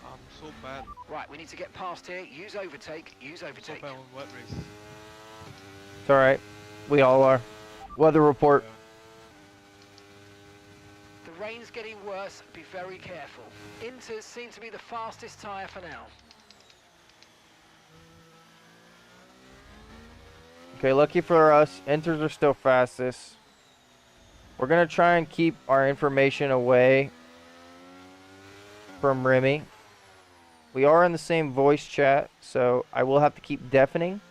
I'm so bad. Right, we need to get past here. Use overtake, use So overtake. bad on wet race. It's alright. We all are. Weather report. The rain's getting worse, be very careful. Inters seem to be the fastest tyre for now. Okay, lucky for us, Inters are still fastest. We're going to try and keep our information away from Remy. We are in the same voice chat, so I will have to keep deafening.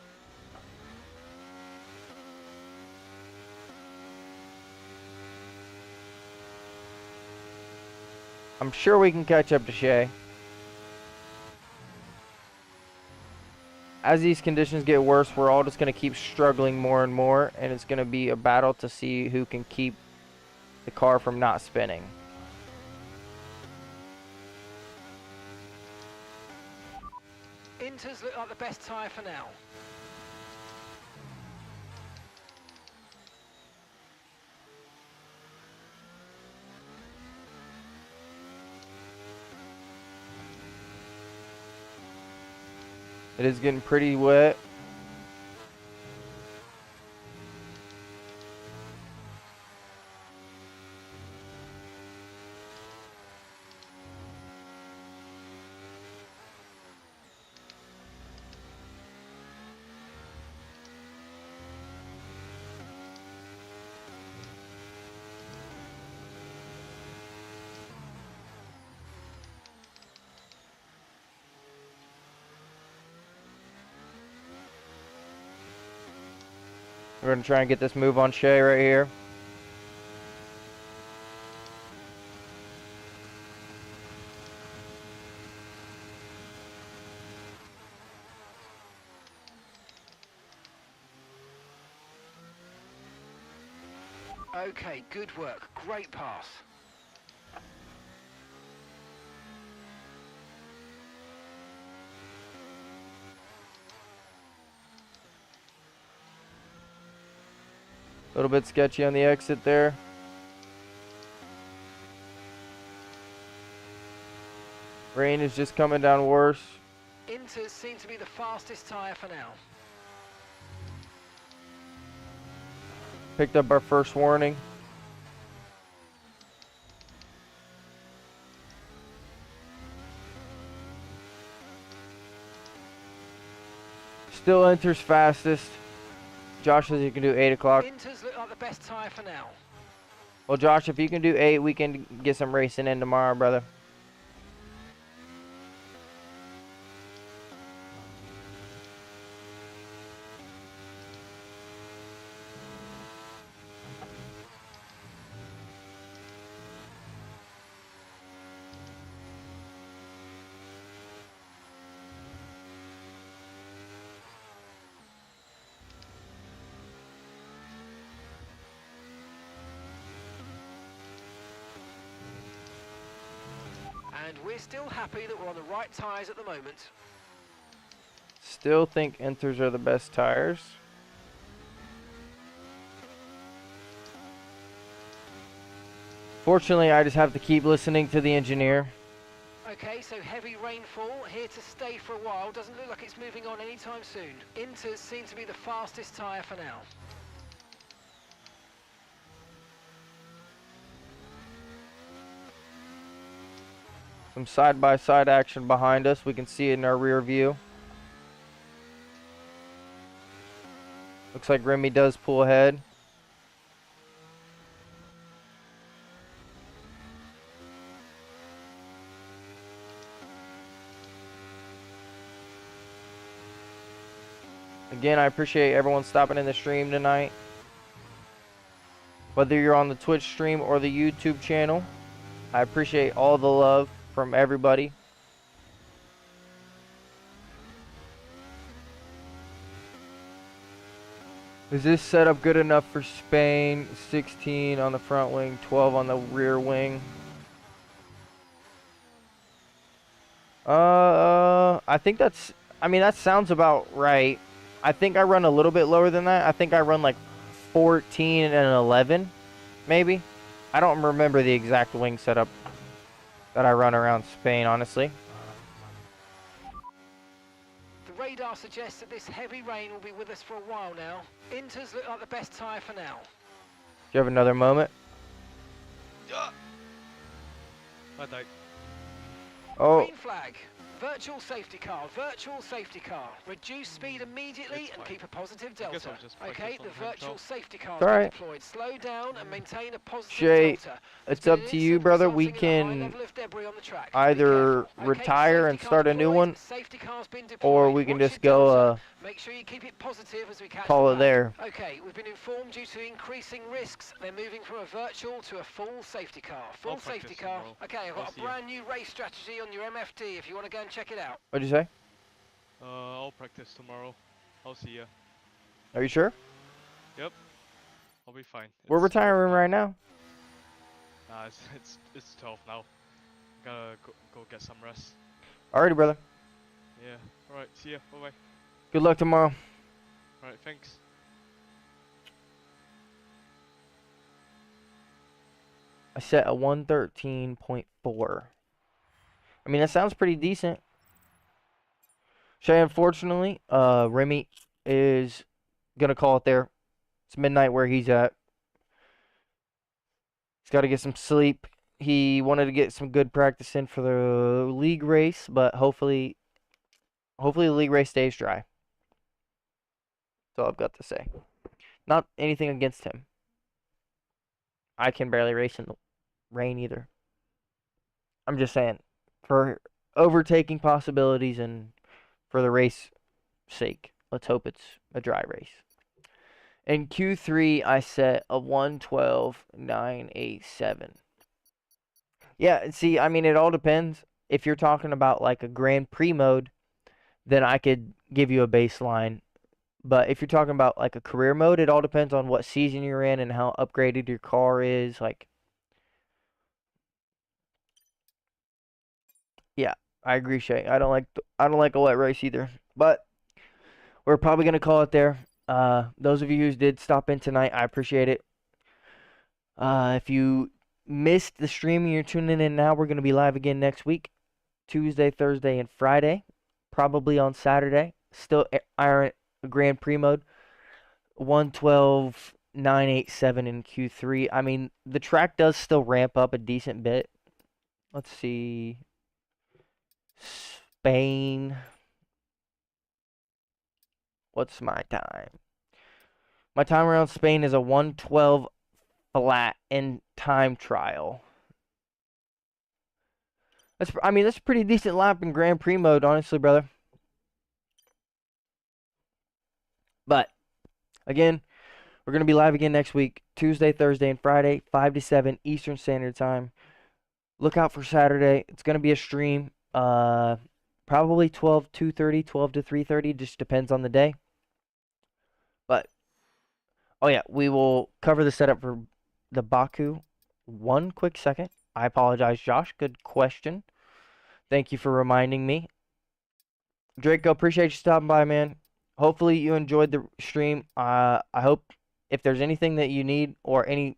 I'm sure we can catch up to Shay. As these conditions get worse, we're all just going to keep struggling more and more, and it's going to be a battle to see who can keep the car from not spinning. Inters look like the best tyre for now. It is getting pretty wet. We're going to try and get this move on Shay right here. Okay, good work. Great pass. A little bit sketchy on the exit there. Rain is just coming down worse. Inters seem to be the fastest tyre for now. Picked up our first warning. Still enters fastest. Josh says you can do 8 o'clock. Inters look like the best tyre for now. Well, Josh, if you can do 8, we can get some racing in tomorrow, brother. And we're still happy that we're on the right tyres at the moment. Still think Inters are the best tires. Fortunately, I just have to keep listening to the engineer. Okay, so heavy rainfall here to stay for a while. Doesn't look like it's moving on anytime soon. Inters seem to be the fastest tyre for now. Some side-by-side action behind us. We can see it in our rear view. Looks like Remy does pull ahead. Again, I appreciate everyone stopping in the stream tonight. Whether you're on the Twitch stream or the YouTube channel, I appreciate all the love from everybody. Is this setup good enough for Spain? 16 on the front wing, 12 on the rear wing. I think that's, I mean, that sounds about right. I think I run a little bit lower than that. I think I run like 14 and 11, maybe. I don't remember the exact wing setup that I run around Spain, honestly. The radar suggests that this heavy rain will be with us for a while now. Inters look like the best tyre for now. Do you have another moment? I died. Oh, Green flag. Virtual safety car, virtual safety car. Reduce speed immediately It's and fine. keep a positive I guess delta. I'll just Okay, practice the on virtual handheld. safety car It's is alright. deployed. Slow down and maintain a positive Shay, delta. it's There's up been an to you, incident brother. We resulting in a high can level of debris on the track. Be either careful. Okay, retire and safety car start a new deployed. one, Safety car's been deployed. or we can Watch just your go, delta. Make sure you keep it positive as we catch call the it plane. there. Okay, we've been informed due to increasing risks, they're moving from a virtual to a full safety car. Full I'll safety practice car. tomorrow. Okay, I've I'll got a see ya. brand new race strategy on your MFD if you want to go and check it out. What'd you say? I'll practice tomorrow. I'll see ya. Are you sure? Yep. I'll be fine. We're It's 12 retiring now. right now. Nah, it's 12 now. Gotta go get some rest. Alrighty, brother. Yeah. Alright, see ya. Bye bye. Good luck tomorrow. Alright, thanks. I set a 113.4. I mean, that sounds pretty decent. Shay, unfortunately, Remy is gonna call it there. It's midnight where he's at. He's got to get some sleep. He wanted to get some good practice in for the league race, but hopefully the league race stays dry. That's all I've got to say. Not anything against him. I can barely race in the rain either. I'm just saying, for overtaking possibilities and for the race sake, let's hope it's a dry race. In Q3, I set a 112.987. Yeah, see, I mean, it all depends. If you're talking about like a Grand Prix mode, then I could give you a baseline. But if you're talking about like a career mode, it all depends on what season you're in and how upgraded your car is. Like, yeah, I agree, Shay. I don't like a wet race either. But we're probably gonna call it there. Those of you who did stop in tonight, I appreciate it. If you missed the stream and you're tuning in now, we're gonna be live again next week, Tuesday, Thursday, and Friday. Probably on Saturday. Still Iron Grand Prix mode. 112.987 in Q3. I mean, the track does still ramp up a decent bit. Let's see. Spain. What's my time? My time around Spain is a 112 flat in time trial. That's a pretty decent lap in Grand Prix mode, honestly, brother. But again, we're going to be live again next week, Tuesday, Thursday, and Friday, 5 to 7 Eastern Standard Time. Look out for Saturday. It's going to be a stream. Probably 12 to 2:30, 12 to 3:30, just depends on the day. But oh yeah, we will cover the setup for the Baku. One quick second. I apologize, Josh. Good question. Thank you for reminding me. Draco, appreciate you stopping by, man. Hopefully you enjoyed the stream. I hope if there's anything that you need or any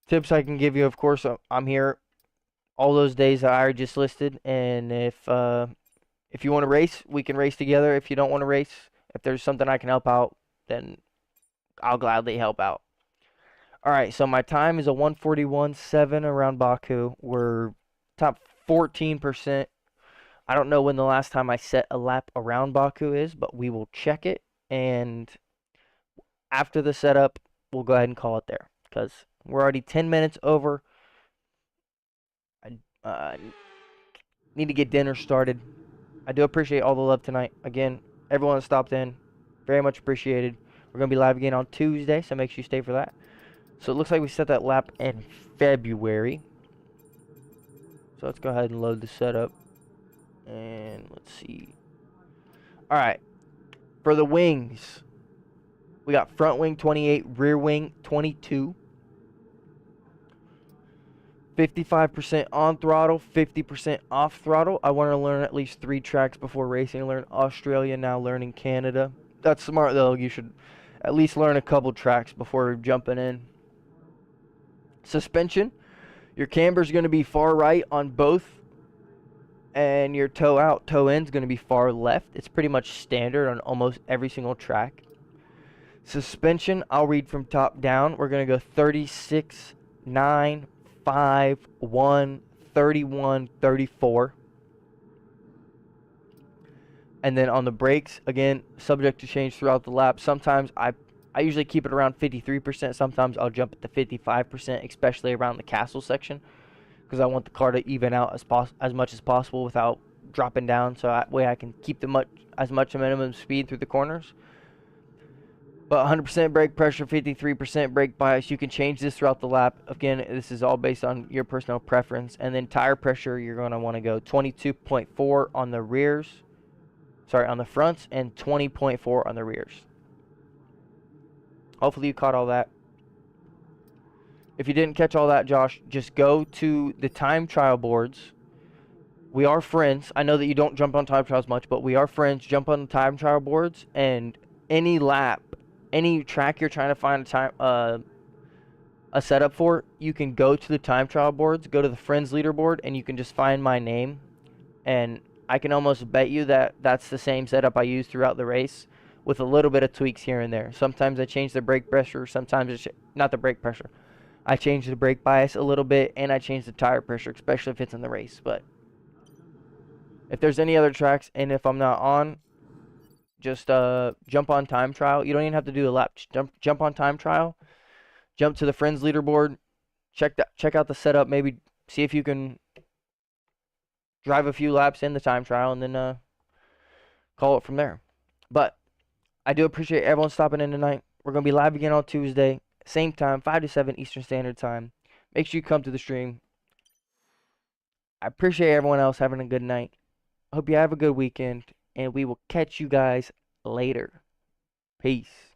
tips I can give you, of course, I'm here. all those days that I just listed. And if you want to race, we can race together. If you don't want to race, if there's something I can help out, then I'll gladly help out. All right, so my time is a 141.7 around Baku. We're top 14%. I don't know when the last time I set a lap around Baku is, but we will check it. And after the setup, we'll go ahead and call it there because we're already 10 minutes over. I need to get dinner started. I do appreciate all the love tonight. Again, everyone that stopped in, very much appreciated. We're going to be live again on Tuesday, so make sure you stay for that. So it looks like we set that lap in February. So let's go ahead and load the setup. And let's see. All right. For the wings, we got front wing 28, rear wing 22. 55% on throttle, 50% off throttle. I want to learn at least 3 tracks before racing. I learned Australia, now learning Canada. That's smart though. You should at least learn a couple tracks before jumping in. Suspension. Your camber is going to be far right on both. And your toe out, toe in is going to be far left. It's pretty much standard on almost every single track. Suspension, I'll read from top down. We're going to go 36, 9, 5, 1, 31, 34. And then on the brakes, again, subject to change throughout the lap. Sometimes I usually keep it around 53%. Sometimes I'll jump it to 55%, especially around the castle section, because I want the car to even out as much as possible without dropping down, so that way I can keep as much minimum speed through the corners. But 100% brake pressure, 53% brake bias. You can change this throughout the lap. Again, this is all based on your personal preference. And then tire pressure, you're going to want to go 22.4 on the rears. Sorry, on the fronts, and 20.4 on the rears. Hopefully you caught all that. If you didn't catch all that, Josh, just go to the time trial boards. We are friends. I know that you don't jump on time trials much, but we are friends. Jump on the time trial boards, and any lap, any track you're trying to find a setup for, you can go to the time trial boards, go to the friends leaderboard, and you can just find my name. And I can almost bet you that that's the same setup I use throughout the race, with a little bit of tweaks here and there. Sometimes I change the brake pressure, sometimes it's not the brake pressure. I change the brake bias a little bit, and I change the tire pressure, especially if it's in the race. But if there's any other tracks, and if I'm not on, just jump on time trial. You don't even have to do a lap. Jump on time trial. Jump to the friends leaderboard. Check out the setup. Maybe see if you can drive a few laps in the time trial, and then call it from there. But I do appreciate everyone stopping in tonight. We're going to be live again on Tuesday. Same time, 5 to 7 Eastern Standard Time. Make sure you come to the stream. I appreciate everyone else having a good night. Hope you have a good weekend, and we will catch you guys later. Peace.